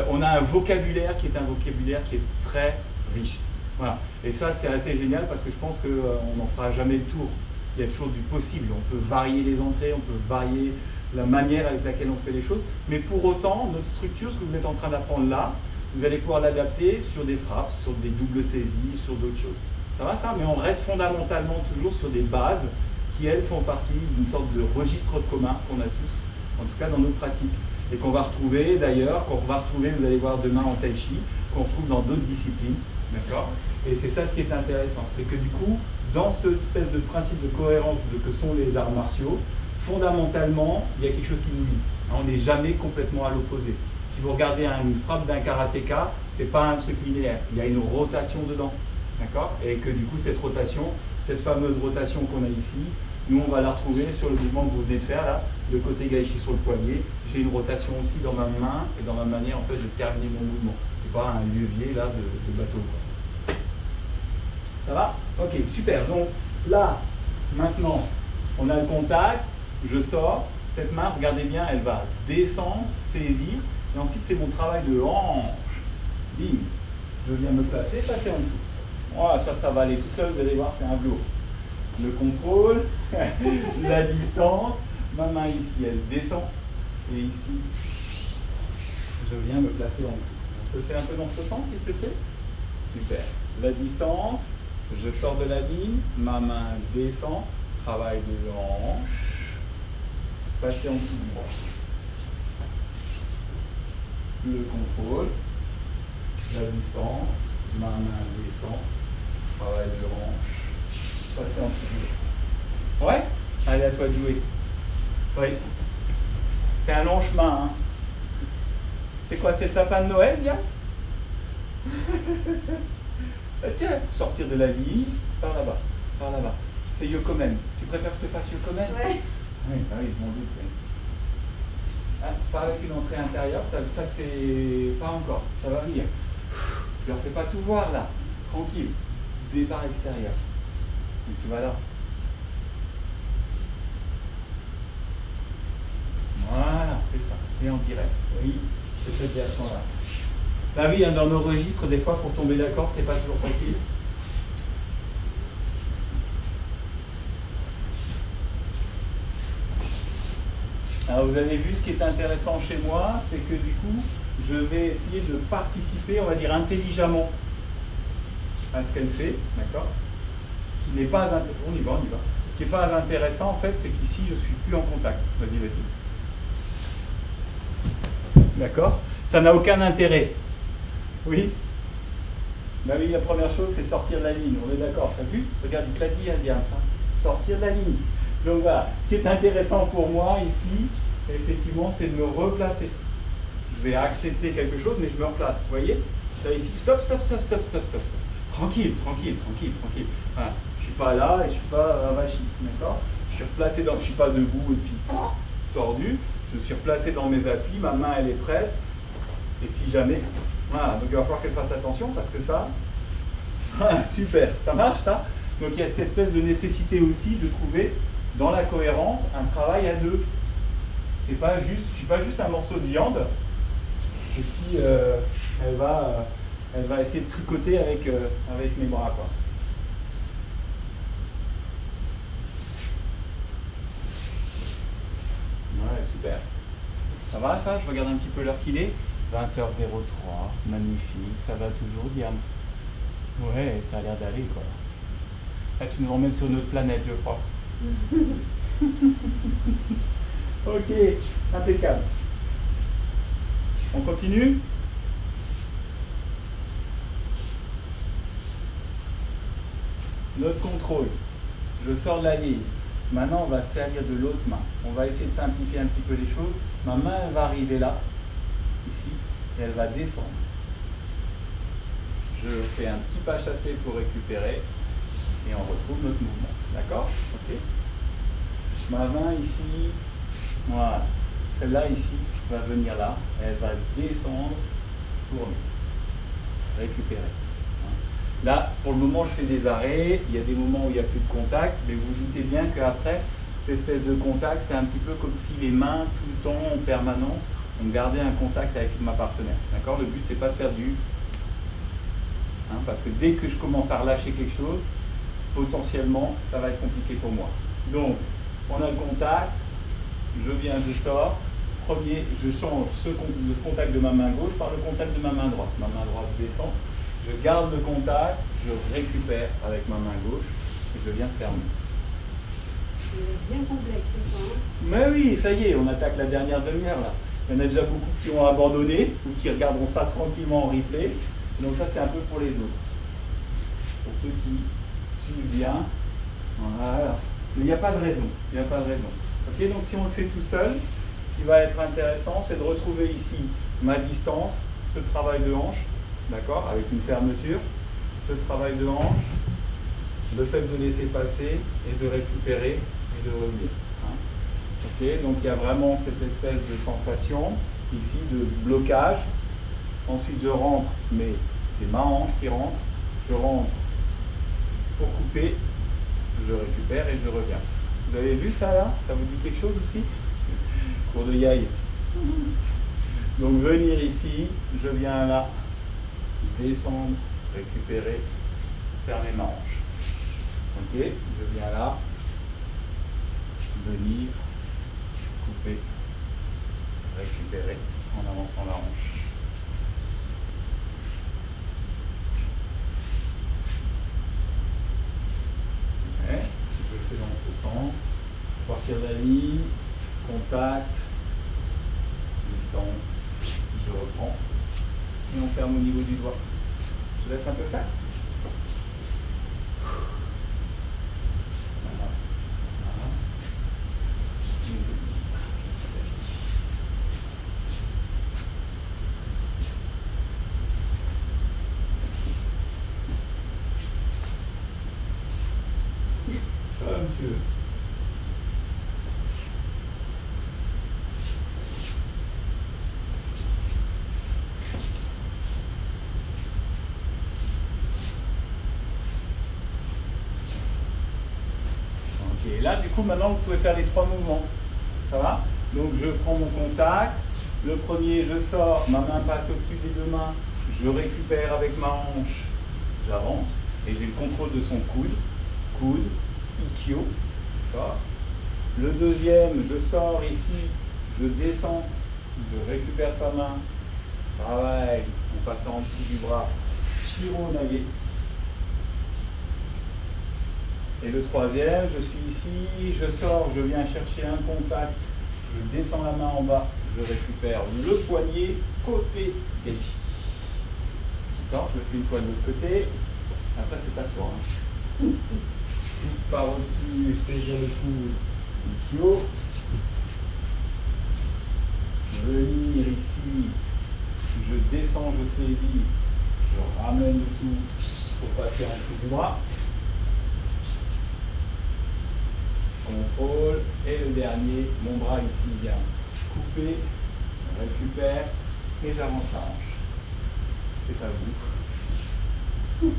On a un vocabulaire qui est très riche. Voilà. Et ça, c'est assez génial parce que je pense qu'on n'en fera jamais le tour. Il y a toujours du possible. On peut varier les entrées, on peut varier la manière avec laquelle on fait les choses. Mais pour autant, notre structure, ce que vous êtes en train d'apprendre là, vous allez pouvoir l'adapter sur des frappes, sur des doubles saisies, sur d'autres choses. Ça va ça? Mais on reste fondamentalement toujours sur des bases qui, elles, font partie d'une sorte de registre commun qu'on a tous, en tout cas dans nos pratiques. Et qu'on va retrouver d'ailleurs, vous allez voir demain en Tai Chi, qu'on retrouve dans d'autres disciplines. D'accord? Et c'est ça ce qui est intéressant, c'est que du coup, dans cette espèce de principe de cohérence que sont les arts martiaux, fondamentalement, il y a quelque chose qui nous lie. On n'est jamais complètement à l'opposé. Si vous regardez une frappe d'un karatéka, c'est pas un truc linéaire, il y a une rotation dedans. D'accord? Et que du coup, cette rotation, cette fameuse rotation qu'on a ici, nous on va la retrouver sur le mouvement que vous venez de faire là, le côté gaishi sur le poignet. J'ai une rotation aussi dans ma main et dans ma manière en fait de terminer mon mouvement. C'est pas un levier là de bateau, quoi. Ça va? Ok, super. Donc là, maintenant, on a le contact, je sors, cette main, regardez bien, elle va descendre, saisir, et ensuite c'est mon travail de hanche. Bim, je viens me placer, passer en dessous. Voilà, ça va aller tout seul, vous allez voir, c'est un velours. Le contrôle, la distance, ma main ici, elle descend, et ici, je viens me placer en dessous. On se fait un peu dans ce sens, s'il te plaît? Super. La distance, je sors de la ligne, ma main descend, travail de hanche, passer en dessous du bras. Le contrôle, la distance, ma main descend, travail de hanche, passer en dessous du bras. Ouais? Allez, à toi de jouer. Oui. C'est un long chemin. Hein. C'est quoi? C'est le sapin de Noël, Diams? Tiens, sortir de la ligne, par là-bas, par là-bas. C'est Yokomen. Tu préfères que je te fasse Yokomen? Ouais. Oui, bah oui, je m'en doute. Oui. Ah, pas avec une entrée intérieure, ça c'est pas encore. Ça va venir. Je leur fais pas tout voir là. Tranquille. Départ extérieur. Donc tu vas là. Voilà, c'est ça. Et en direct. Oui, c'est cette version-là. Bah oui, hein, dans nos registres, des fois, pour tomber d'accord, c'est pas toujours facile. Alors vous avez vu, ce qui est intéressant chez moi, c'est que du coup, je vais essayer de participer, on va dire intelligemment, à ce qu'elle fait, d'accord? Ce qui n'est pas on y va. Ce qui n'est pas intéressant en fait, c'est qu'ici je suis plus en contact. Vas-y. D'accord? Ça n'a aucun intérêt. Oui? Bah oui, la première chose, c'est sortir de la ligne. On est d'accord? T'as vu? Regarde, il te l'a dit, Diams, hein. Sortir de la ligne. Donc voilà, ce qui est intéressant pour moi ici, effectivement, c'est de me replacer. Je vais accepter quelque chose, mais je me replace. Vous voyez? Là, ici, stop. Tranquille. Voilà. Je ne suis pas là et je ne suis pas avachi. D'accord? Je suis replacé dans. Je ne suis pas debout et puis tordu. Je suis replacé dans mes appuis. Ma main, elle est prête. Et si jamais. Voilà. Donc il va falloir qu'elle fasse attention parce que ça. Super. Ça marche ça? Donc il y a cette espèce de nécessité aussi de trouver dans la cohérence un travail à deux. C'est pas juste, je suis pas juste un morceau de viande et puis elle va essayer de tricoter avec mes bras quoi. Ouais, super. Ça va ça? Je regarde un petit peu l'heure qu'il est. 20h03, magnifique, ça va toujours, Diams. Ouais, ça a l'air d'aller quoi. Là, tu nous emmènes sur notre planète, je crois. Ok, impeccable. On continue? Notre contrôle. Je sors de la ligne. Maintenant, on va se servir de l'autre main. On va essayer de simplifier un petit peu les choses. Ma main, elle va arriver là, ici, et elle va descendre. Je fais un petit pas chassé pour récupérer, et on retrouve notre mouvement. D'accord? Ok. Ma main ici, voilà. Celle-là ici va venir là, elle va descendre, tourner, récupérer. Là, pour le moment, je fais des arrêts, il y a des moments où il n'y a plus de contact, mais vous vous doutez bien qu'après, cette espèce de contact, c'est un petit peu comme si les mains, tout le temps, en permanence, on gardait un contact avec ma partenaire. D'accord? Le but, c'est pas de faire du... parce que dès que je commence à relâcher quelque chose, potentiellement, ça va être compliqué pour moi. Donc, on a le contact, je viens, je sors. Premier, je change le contact de ma main gauche par le contact de ma main droite. Ma main droite descend, je garde le contact, je récupère avec ma main gauche et je viens fermer. C'est bien complexe, ça. Hein? Mais oui, ça y est, on attaque la dernière demi-heure là. Il y en a déjà beaucoup qui ont abandonné ou qui regarderont ça tranquillement en replay. Donc ça, c'est un peu pour les autres. Pour ceux qui suivent bien. Voilà. Mais il n'y a pas de raison. Il n'y a pas de raison. Ok, donc si on le fait tout seul, ce qui va être intéressant, c'est de retrouver ici ma distance, ce travail de hanche, d'accord, avec une fermeture, ce travail de hanche, le fait de laisser passer et de récupérer et de revenir. Ok, donc il y a vraiment cette espèce de sensation ici de blocage. Ensuite je rentre, mais c'est ma hanche qui rentre. Je rentre pour couper, je récupère et je reviens. Vous avez vu ça là? Ça vous dit quelque chose aussi? Cours de Yaï. Donc venir ici, je viens là, descendre, récupérer, fermer ma hanche. Ok, je viens là, venir, couper, récupérer en avançant la hanche. Okay. Je fais dans ce sens, sortir de la ligne, contact, distance, je reprends et on ferme au niveau du doigt. Je laisse un peu faire. Voilà. Voilà. Comme tu veux. coup, maintenant, vous pouvez faire les 3 mouvements. Ça va? Donc, je prends mon contact. Le premier, je sors, ma main passe au-dessus des 2 mains. Je récupère avec ma hanche. J'avance. Et j'ai le contrôle de son coude. Coude, ikkyo. D'accord? Le deuxième, je sors ici. Je descends. Je récupère sa main. Travail. En passant en dessous du bras. Shiro nage. Et le troisième, je suis ici, je sors, je viens chercher un contact, je descends la main en bas, je récupère le poignet côté Gaichi. D'accord? Je le fais une fois de l'autre côté. Après, c'est à toi. Hein. Par au-dessus, je saisis le coup, Ikkyo. Venir ici, je descends, je saisis, je ramène le tout pour passer en dessous du bras. Contrôle, et le dernier, mon bras ici vient couper, récupère et j'avance la hanche. C'est à vous.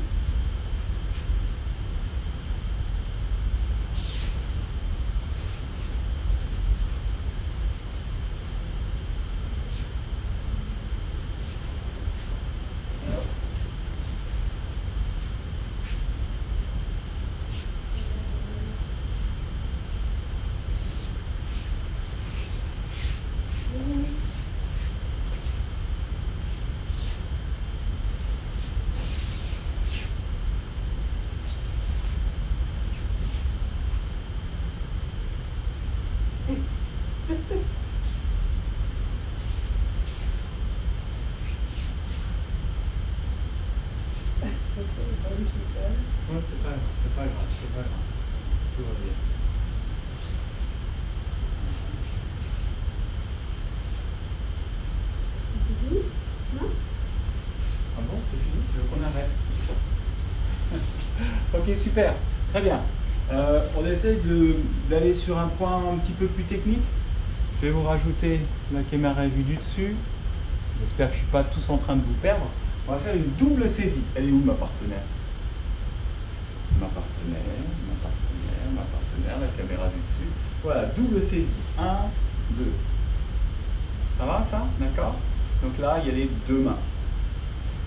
Non, c'est pas grave, c'est pas grave. Tout va bien. C'est fini? Non? Ah bon, c'est fini? Tu veux qu'on arrête? Ok, super, très bien. On essaye d'aller sur un point un petit peu plus technique. Je vais vous rajouter la caméra vue du dessus. J'espère que je ne suis pas tous en train de vous perdre. On va faire une double saisie. Elle est où ma partenaire? Ma partenaire, la caméra du dessus. Voilà, double saisie. 1, 2. Ça va ça? D'accord? Donc là, il y a les 2 mains.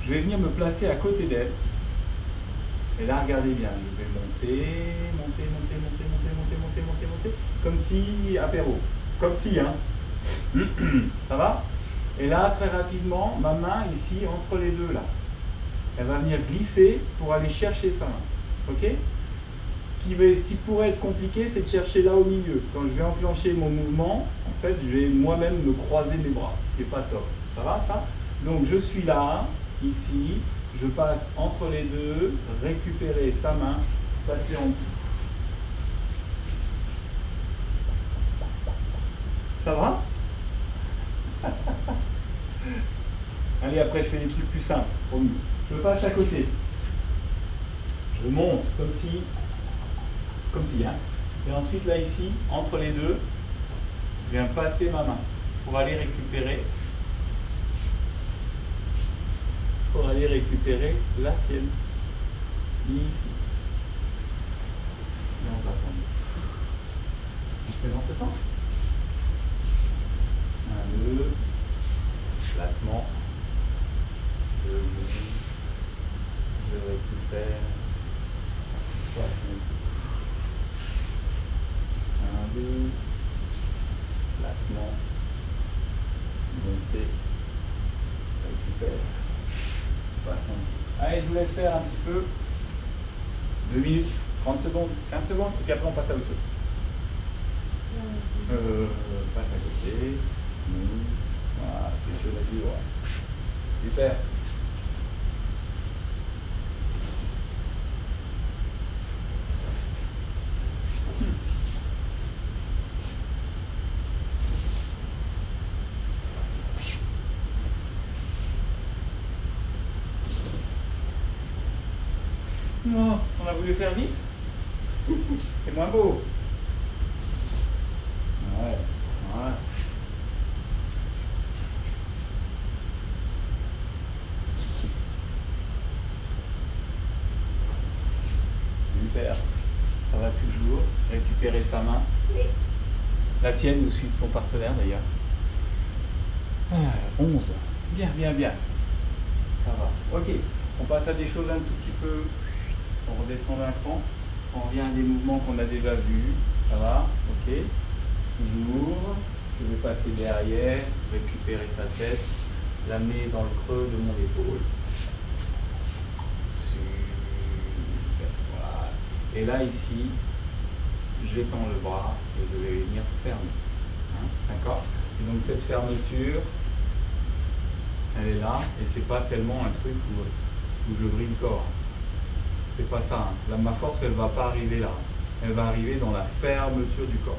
Je vais venir me placer à côté d'elle. Et là, regardez bien, je vais monter. Comme si, apéro. Comme si, hein. Ça va? Et là, très rapidement, ma main ici, entre les deux là. Elle va venir glisser pour aller chercher sa main. Ok? Ce qui pourrait être compliqué, c'est de chercher là au milieu. Quand je vais enclencher mon mouvement, en fait, je vais moi-même me croiser les bras, ce qui n'est pas top. Ça va, ça? Donc, je suis là, ici, je passe entre les deux, récupérer sa main, passer en dessous. Ça va? Allez, après, je fais des trucs plus simples, promis. Je passe à côté. Je monte comme si, hein. Et ensuite, là, ici, entre les deux, je viens passer ma main pour aller récupérer la sienne. Ici. Et on passe en dessous. On fait dans ce sens. 1, 2, placement. Je récupère. 1, 2, placement, montée, récupère, passe en dessous. Allez, je vous laisse faire un petit peu. 2 minutes, 30 secondes, 15 secondes, et puis après on passe à autre chose. Passe à côté. Voilà, c'est chaud à dire. Super. Non, on a voulu faire vite. C'est moins beau. Ouais, voilà. Super. Ça va toujours. Récupérer sa main. Oui. La sienne ou celui de son partenaire d'ailleurs. 11. Bien, bien, bien. Ça va. Ok, on passe à des choses un tout petit peu. On redescend d'un cran. On revient à des mouvements qu'on a déjà vus. Ça va. Ok. J'ouvre. Je vais passer derrière, récupérer sa tête, l'amener dans le creux de mon épaule. Super. Voilà. Et là, ici, j'étends le bras et je vais venir fermer. Hein, d'accord? Et donc cette fermeture, elle est là, et c'est pas tellement un truc où je brille le corps. C'est pas ça. Hein. Là, ma force, elle va pas arriver là. Elle va arriver dans la fermeture du corps.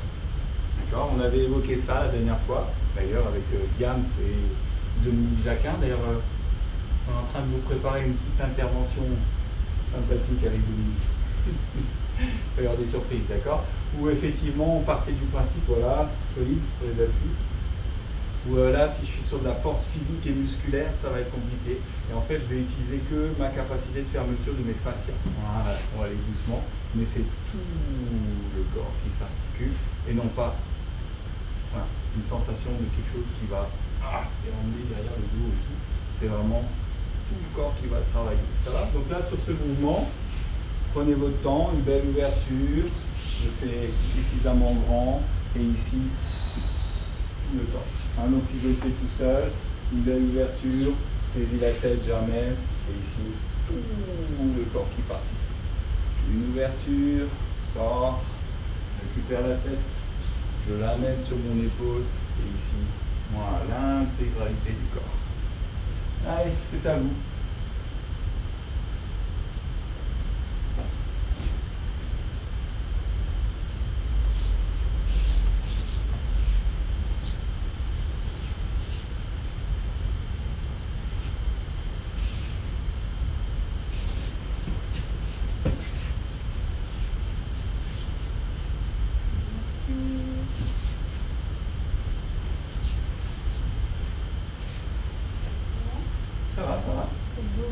D'accord? On avait évoqué ça la dernière fois, d'ailleurs avec Diams et Dominique Jacquin. D'ailleurs, on est en train de vous préparer une petite intervention sympathique avec Dominique. Il va y avoir des surprises, d'accord? Où effectivement on partait du principe, voilà, solide sur les appuis. Où là, si je suis sur de la force physique et musculaire, ça va être compliqué. Et en fait, je vais utiliser que ma capacité de fermeture de mes fascias. Voilà, on va aller doucement, mais c'est tout le corps qui s'articule et non pas voilà, une sensation de quelque chose qui va emmener derrière le dos et tout. C'est vraiment tout le corps qui va travailler. Ça va? Donc là, sur ce mouvement, prenez votre temps, une belle ouverture. Je fais suffisamment grand et ici, tout le temps. Hein, donc si je le fais tout seul, une belle ouverture, saisis la tête, j'amène, et ici, tout le corps qui participe. Une ouverture, sort, récupère la tête, je l'amène sur mon épaule, et ici, voilà, l'intégralité du corps. Allez, c'est à vous. Ça va, ça va. C'est beau.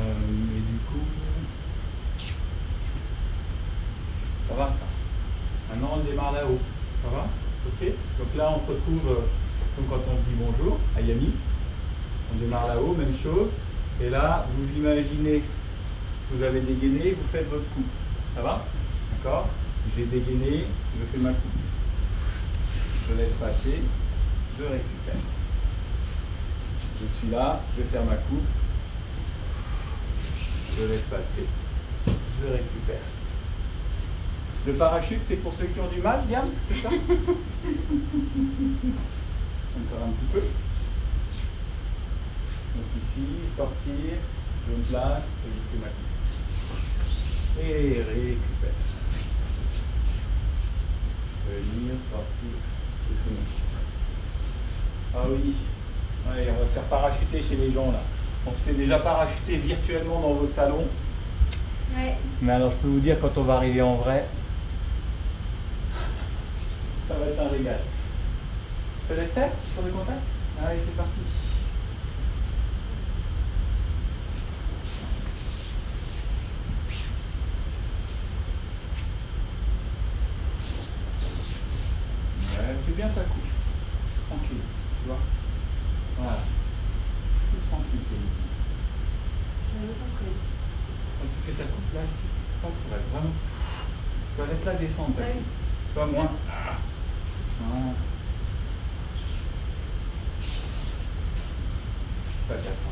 Et du coup, ça va ça. Maintenant on démarre là-haut. Ça va? Ok? Donc là on se retrouve comme quand on se dit bonjour à Yami. On démarre là-haut, même chose. Et là, vous imaginez, vous avez dégainé, vous faites votre coupe. Ça va? D'accord? J'ai dégainé, je fais ma coupe. Je laisse passer, je récupère. Je suis là, je vais faire ma coupe. Je laisse passer, je récupère. Le parachute, c'est pour ceux qui ont du mal, Diams, c'est ça? Encore un petit peu. Donc ici, sortir, je me place et je fais ma coupe. Et récupère. Venir, sortir, je fais ma coupe. Ah oui, ouais, on va se faire parachuter chez les gens là. On se fait déjà parachuter virtuellement dans vos salons. Ouais. Mais alors je peux vous dire, quand on va arriver en vrai, ça va être un régal. Ça laisse faire sur le contact? Allez, c'est parti. Ouais, fais bien ta coupe. Tranquille, tu vois. Voilà. Tout tranquille. J'avais compris. Quand tu fais ta coupe là, ici, contrôle, vraiment. Tu vas laisse-la descendre ta Ouais. coupe. Tu vois, moins. Voilà. Pas faire ça.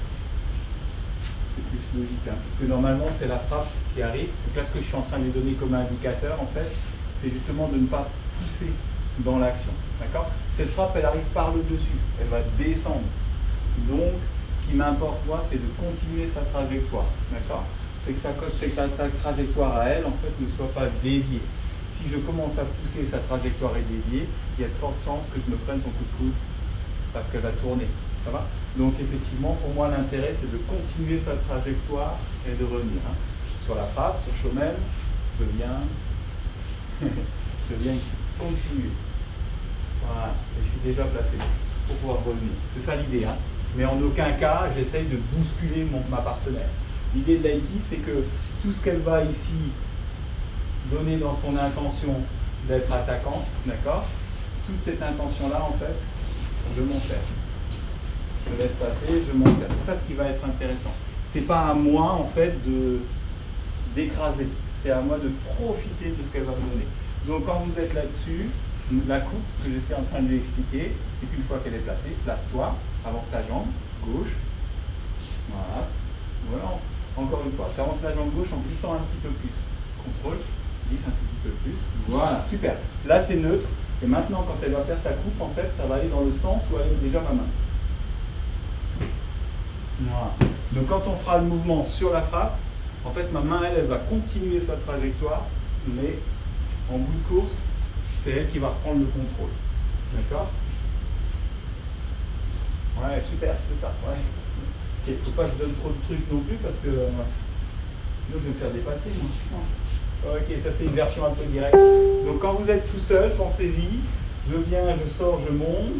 C'est plus logique, hein, parce que normalement c'est la frappe qui arrive. Donc là, ce que je suis en train de donner comme indicateur, en fait, c'est justement de ne pas pousser dans l'action. D'accord? Cette frappe, elle arrive par le dessus. Elle va descendre. Donc, ce qui m'importe, moi, c'est de continuer sa trajectoire. D'accord? C'est que sa trajectoire à elle, en fait, ne soit pas déviée. Si je commence à pousser, sa trajectoire est déviée, il y a de fortes chances que je me prenne son coup de coude parce qu'elle va tourner. Ça va? Donc effectivement, pour moi, l'intérêt, c'est de continuer sa trajectoire et de revenir. Hein. Sur la frappe, sur Shomen, je viens, je viens ici, continuer. Voilà, et je suis déjà placé pour pouvoir revenir. C'est ça l'idée. Hein. Mais en aucun cas, j'essaye de bousculer ma partenaire. L'idée de l'Aiki, c'est que tout ce qu'elle va ici donner dans son intention d'être attaquante, d'accord? Toute cette intention-là, en fait, je m'en sers. Je laisse passer, je m'en sers. C'est ça ce qui va être intéressant. C'est pas à moi, en fait, d'écraser. C'est à moi de profiter de ce qu'elle va me donner. Donc, quand vous êtes là-dessus, la coupe, ce que je suis en train de lui expliquer, c'est qu'une fois qu'elle est placée, place-toi, avance ta jambe gauche. Voilà. Voilà. Encore une fois, tu avances la jambe gauche en glissant un petit peu plus. Contrôle, glisse un tout petit peu plus. Voilà, super. Là, c'est neutre. Et maintenant, quand elle va faire sa coupe, en fait, ça va aller dans le sens où elle est déjà ma main. Voilà. Donc, quand on fera le mouvement sur la frappe, en fait, ma main, elle va continuer sa trajectoire, mais en bout de course, c'est elle qui va reprendre le contrôle. D'accord? Ouais, super, c'est ça. Ouais. Il ne faut pas que je donne trop de trucs non plus parce que sinon je vais me faire dépasser. Moi. Ok, ça c'est une version un peu directe. Donc quand vous êtes tout seul, pensez-y. Je viens, je sors, je monte,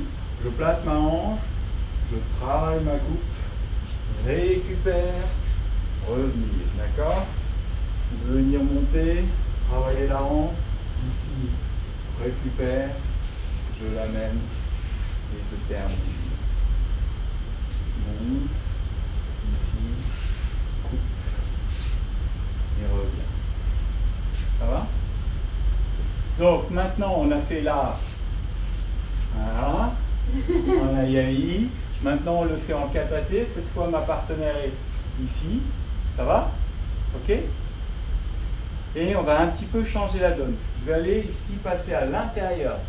je place ma hanche, je travaille ma coupe, récupère, revenir. D'accord? Venir monter, travailler la hanche, ici, récupère, je l'amène et je termine. Monte. Ici, coupe et revient. Ça va? Donc maintenant on a fait là, voilà, on a Yai. Maintenant on le fait en kata-te. Cette fois ma partenaire est ici. Ça va? Ok? Et on va un petit peu changer la donne. Je vais aller ici passer à l'intérieur.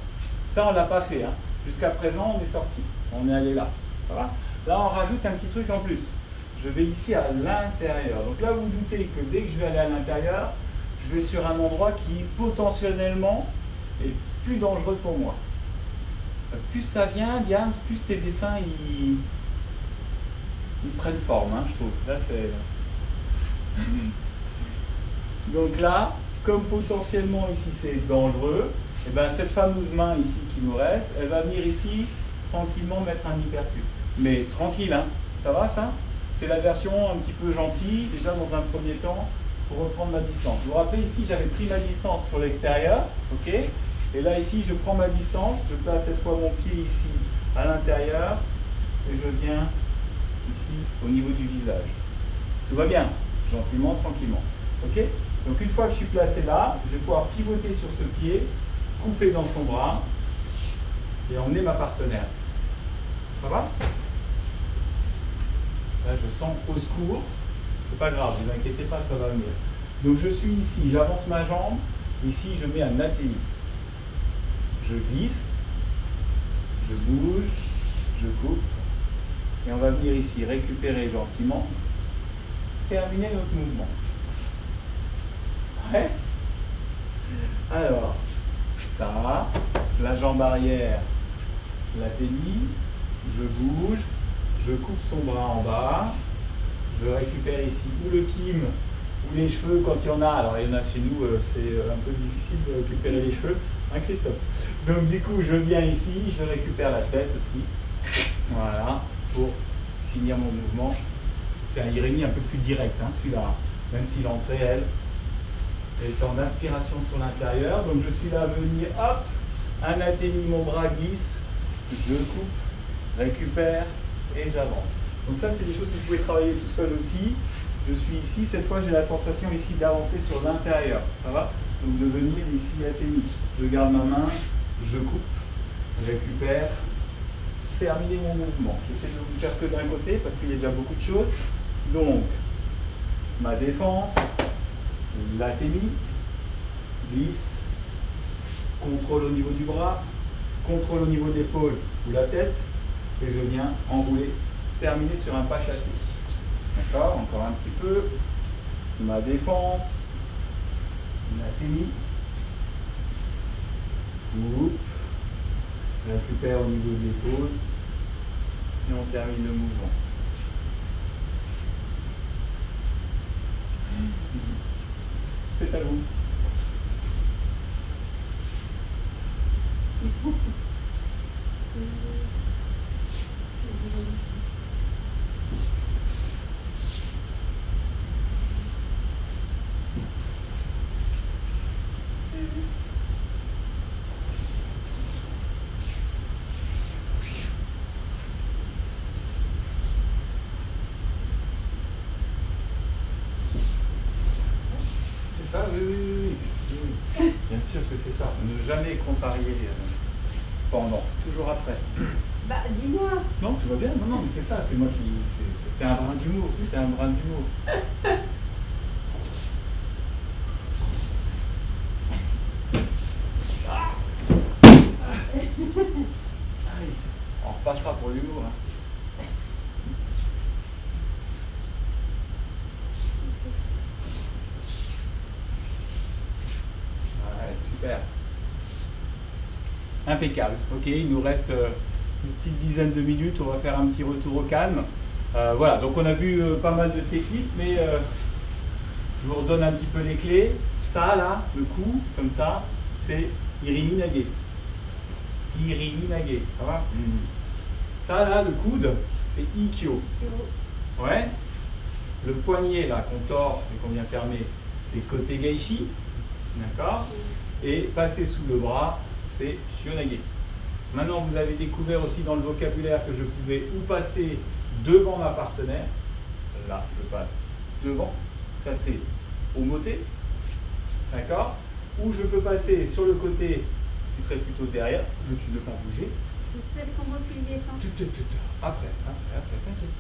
Ça on l'a pas fait. Hein. Jusqu'à présent on est sorti. On est allé là. Ça va? Là on rajoute un petit truc en plus. Je vais ici à l'intérieur. Donc là, vous vous doutez que dès que je vais aller à l'intérieur, je vais sur un endroit qui potentiellement est plus dangereux pour moi. Plus ça vient, Diane, plus tes dessins ils prennent forme, hein, je trouve. Là, c'est. Donc là, comme potentiellement ici c'est dangereux, et ben cette fameuse main ici qui nous reste, elle va venir ici tranquillement mettre un hypercute. Mais tranquille, hein, ça va ça? C'est la version un petit peu gentille, déjà dans un premier temps, pour reprendre ma distance. Vous vous rappelez, ici, j'avais pris ma distance sur l'extérieur, ok? Et là, ici, je prends ma distance, je place cette fois mon pied ici à l'intérieur, et je viens ici au niveau du visage. Tout va bien, gentiment, tranquillement, ok? Donc une fois que je suis placé là, je vais pouvoir pivoter sur ce pied, couper dans son bras, et emmener ma partenaire. Ça va? Là, je sens au secours. C'est pas grave, ne vous inquiétez pas, ça va venir. Donc, je suis ici, j'avance ma jambe. Ici, je mets un athénie. Je glisse, je bouge, je coupe. Et on va venir ici récupérer gentiment. Terminer notre mouvement. Ouais. Alors, ça, la jambe arrière, l'athénie, je bouge. Je coupe son bras en bas, je récupère ici ou le kim ou les cheveux quand il y en a. Alors il y en a chez nous, c'est un peu difficile de récupérer les cheveux, hein Christophe? Donc du coup je viens ici, je récupère la tête aussi, voilà, pour finir mon mouvement. C'est un Iremi un peu plus direct, hein, celui-là, même si l'entrée, elle, est en aspiration sur l'intérieur. Donc je suis là à venir, hop, un athénie, mon bras glisse, je coupe, récupère, et j'avance. Donc ça, c'est des choses que vous pouvez travailler tout seul aussi. Je suis ici, cette fois j'ai la sensation ici d'avancer sur l'intérieur, ça va? Donc de venir ici à tennis. Je garde ma main, je coupe, récupère, terminer mon mouvement. J'essaie de ne faire que d'un côté parce qu'il y a déjà beaucoup de choses. Donc, ma défense, l'athénie, glisse, contrôle au niveau du bras, contrôle au niveau de l'épaule ou la tête, et je viens enrouler, terminer sur un pas chassé. D'accord? Encore un petit peu. Ma défense, l'athénie, coupe, récupère au niveau de l'épaule, Et on termine le mouvement. C'est à vous. C'est ça, oui, oui, oui, oui. Bien sûr que c'est ça. Ne jamais contrarier pendant, toujours après. Bah, dis-moi. Non, tout va bien. Non, non, mais c'est ça, c'est moi qui. C'était un brin d'humour, c'était un brin d'humour. On repassera pour l'humour. Hein. Ouais, super. Impeccable. Ok, il nous reste une petite dizaine de minutes. On va faire un petit retour au calme. Voilà, donc on a vu pas mal de techniques, mais je vous redonne un petit peu les clés. Ça, là, le coup, comme ça, c'est Irimi Nage. Irimi Nage, ça va? Ça, là, le coude, c'est Ikkyo. Ouais. Le poignet, là, qu'on tord et qu'on vient fermer, c'est Kote Gaishi. D'accord? Et passer sous le bras, c'est Shionage. Maintenant, vous avez découvert aussi dans le vocabulaire que je pouvais ou passer devant ma partenaire. Là, je passe devant. Ça, c'est omoté. D'accord? Ou je peux passer sur le côté, ce qui serait plutôt derrière. Veux-tu ne pas bouger? Espèce qu'on voit plus descend. Après, t'inquiète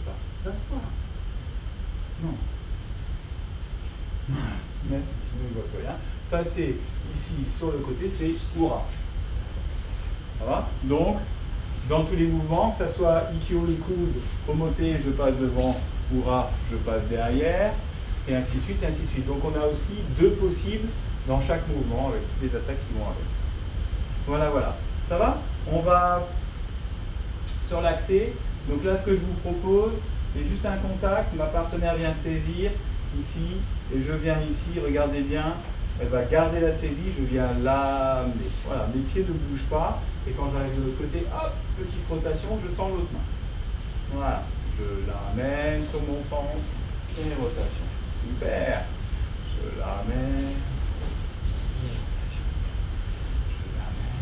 pas. Passe-toi. Non. Merci, sinon je ne vois plus rien. Passer ici sur le côté, c'est Ura. Ça va? Donc, dans tous les mouvements, que ce soit Ikkyo le coude, Omoté, je passe devant, Ura, je passe derrière, et ainsi de suite, et ainsi de suite. Donc on a aussi deux possibles dans chaque mouvement, avec toutes les attaques qui vont avec. Voilà, voilà. Ça va? On va se relaxer. Donc là, ce que je vous propose, c'est juste un contact. Ma partenaire vient saisir ici, et je viens ici, regardez bien. Elle va garder la saisie, je viens l'amener. Voilà, mes pieds ne bougent pas. Et quand j'arrive de l'autre côté, hop, petite rotation, je tends l'autre main. Voilà, je l'amène sur mon sens. Et rotation. Super. Je l'amène. Rotation. Je l'amène.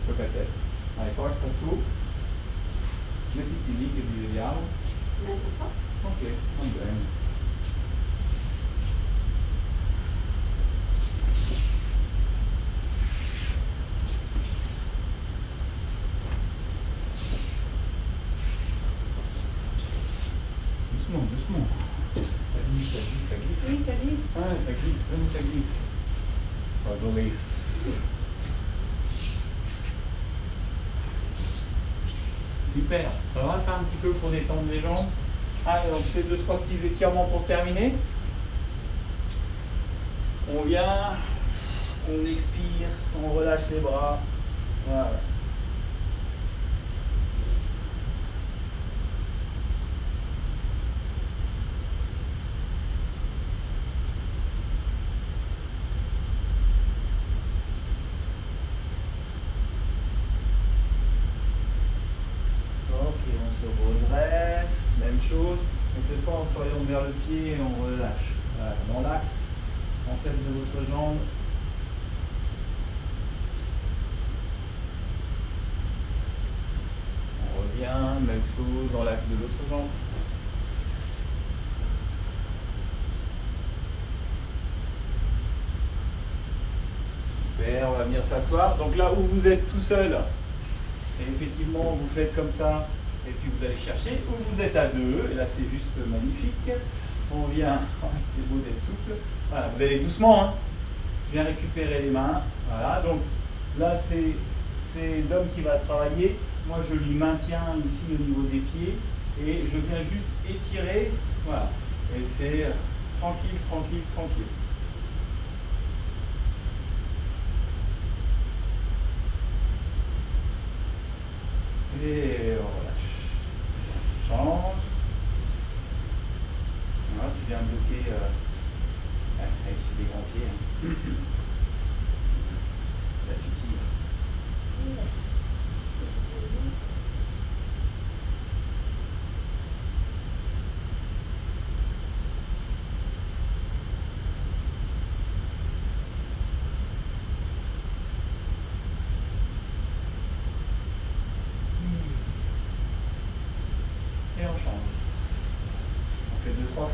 Tocca a te. Vai, forza su. Mettiti lì che vi vediamo. Ok, va bene. Doucement, doucement. Ça glisse, ça glisse, ça glisse. Oui, ça glisse. Ah, ça glisse, vraiment ça glisse. Ça glisse. Super, ça va ça un petit peu pour détendre les jambes? Allez, on fait 2-3 petits étirements pour terminer. On vient, on expire, on relâche les bras. Voilà. Redresse, même chose, mais cette fois on s'oriente vers le pied et on relâche. Voilà, dans l'axe en fait de votre jambe. On revient, même chose dans l'axe de l'autre jambe. Super, on va venir s'asseoir. Donc là où vous êtes tout seul, et effectivement vous faites comme ça. Et puis vous allez chercher, ou vous êtes à deux, et là c'est juste magnifique. On vient, c'est beau d'être souple. Voilà, vous allez doucement, hein. Je viens récupérer les mains. Voilà, donc là c'est l'homme qui va travailler. Moi je lui maintiens ici au niveau des pieds, et je viens juste étirer. Voilà, et c'est tranquille, tranquille, tranquille.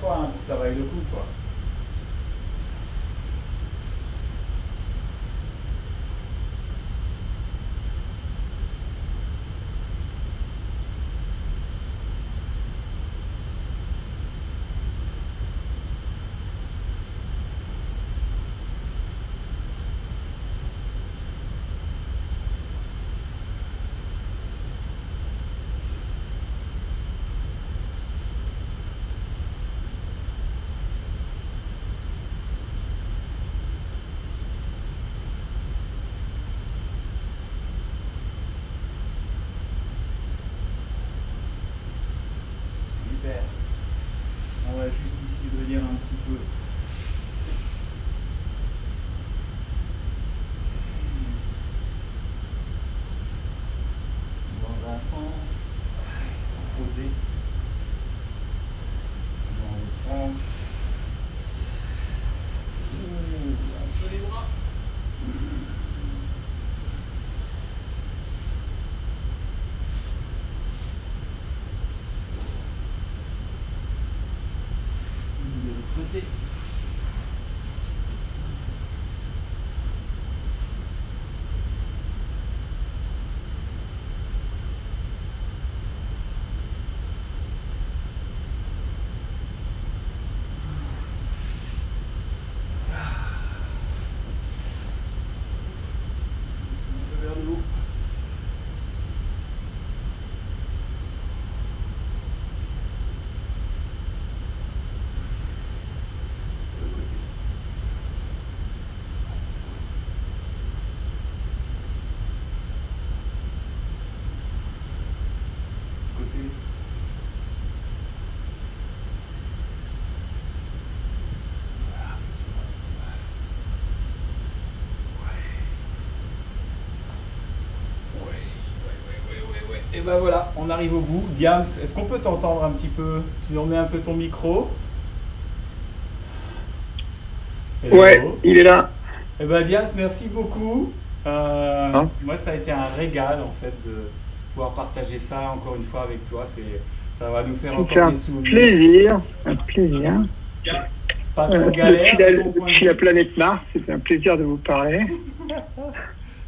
fois hein, pour que ça vaille le coup, quoi. Super. On va juste ici venir un petit peu. Dans un sens, sans poser. Dans l'autre sens. Un peu les bras. De l'autre côté. Un peu vers le haut. De l'autre côté. Côté. Voilà, ouais. Et ben voilà, on arrive au bout. Diams, est-ce qu'on peut t'entendre un petit peu? Tu nous remets un peu ton micro? Hello. Ouais, il est là. Eh ben Diams, merci beaucoup. Moi, ça a été un régal en fait de pouvoir partager ça encore une fois avec toi. Ça va nous faire C'était encore un des souvenirs. plaisir. Un plaisir. Pas trop galère. Depuis la planète Mars, c'était un plaisir de vous parler.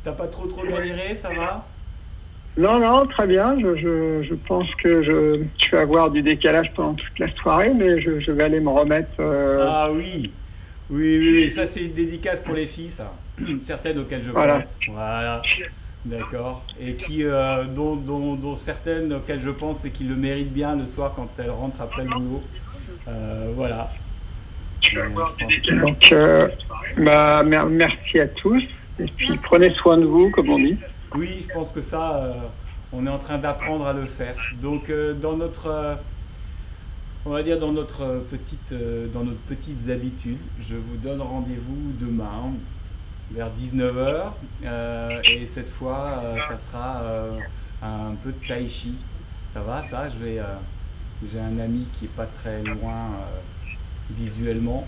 T'as pas trop galéré, ça va? Non, non, très bien. Je pense que je vais avoir du décalage pendant toute la soirée, mais je vais aller me remettre. Ah oui. Oui, ça c'est une dédicace pour les filles, ça. Certaines auxquelles je Voilà. pense. Voilà. D'accord. Et qui, dont certaines auxquelles je pense et qui le méritent bien le soir quand elles rentrent après le boulot. Voilà. Je pense. Donc, merci à tous. Et puis, prenez soin de vous, comme on dit. Oui, je pense que ça, on est en train d'apprendre à le faire. Donc, dans notre, on va dire dans nos petites habitudes, je vous donne rendez-vous demain vers 19 h. Et cette fois, ça sera un peu de tai chi. Ça va, ça? J'ai un ami qui est pas très loin visuellement,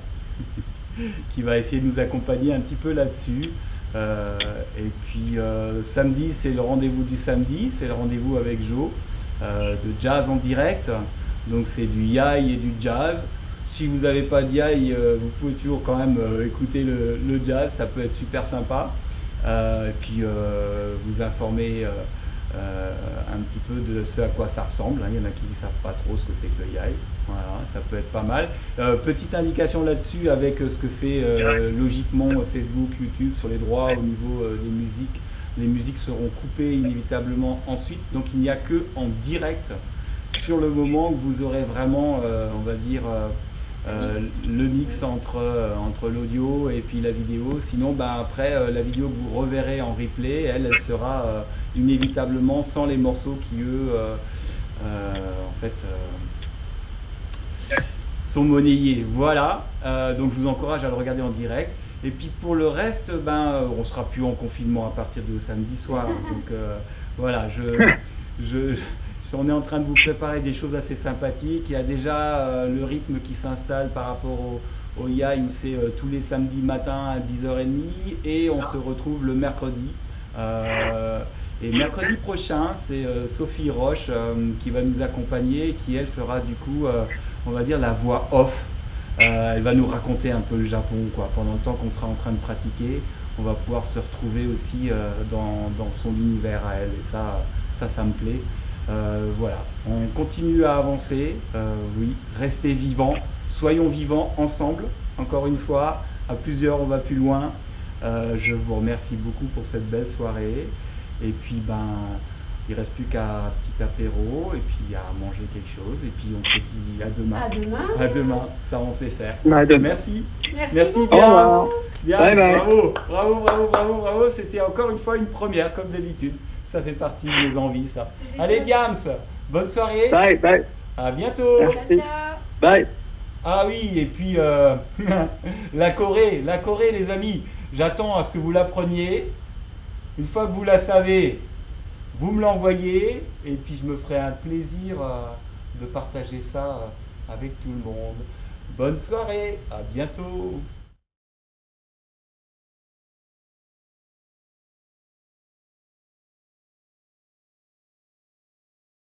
qui va essayer de nous accompagner un petit peu là-dessus. Et puis samedi, c'est le rendez-vous du samedi, c'est le rendez-vous avec Jo de jazz en direct. Donc c'est du yai et du jazz. Si vous n'avez pas de yai, vous pouvez toujours quand même écouter le jazz, ça peut être super sympa. Et puis vous informer un petit peu de ce à quoi ça ressemble. Il y en a qui ne savent pas trop ce que c'est que le yai. Voilà, ça peut être pas mal. Petite indication là-dessus avec ce que fait logiquement Facebook, YouTube sur les droits au niveau des musiques. Les musiques seront coupées inévitablement ensuite, donc il n'y a que en direct sur le moment que vous aurez vraiment, on va dire, le mix entre l'audio et puis la vidéo. Sinon, après, la vidéo que vous reverrez en replay, elle sera inévitablement sans les morceaux qui, eux, en fait, sont monnayés. Voilà, donc je vous encourage à le regarder en direct. Et puis pour le reste, on sera plus en confinement à partir de samedi soir. Donc voilà, on est en train de vous préparer des choses assez sympathiques. Il y a déjà le rythme qui s'installe par rapport au yai où c'est tous les samedis matins à 10h30 et on se retrouve le mercredi. Et mercredi prochain, c'est Sophie Roche qui va nous accompagner et qui elle fera du coup, on va dire, la voix off. Elle va nous raconter un peu le Japon, quoi. Pendant le temps qu'on sera en train de pratiquer, on va pouvoir se retrouver aussi dans son univers à elle. Et ça me plaît. Voilà, on continue à avancer. Oui, restez vivants, soyons vivants ensemble. Encore une fois, à plusieurs, on va plus loin. Je vous remercie beaucoup pour cette belle soirée. Et puis, il ne reste plus qu'un petit apéro et puis à manger quelque chose. Et puis, on se dit à demain. À demain. À demain, ça on sait faire. À demain. Merci. Merci beaucoup. Diams. Diams, Bye bye. bravo. C'était encore une fois une première, comme d'habitude. Ça fait partie de mes envies, ça. Allez, Diams, bonne soirée. Bye. À bientôt. Ciao, ciao. Bye. Ah oui, et puis la Corée, les amis. J'attends à ce que vous l'appreniez. Une fois que vous la savez, vous me l'envoyez. Et puis je me ferai un plaisir de partager ça avec tout le monde. Bonne soirée, à bientôt.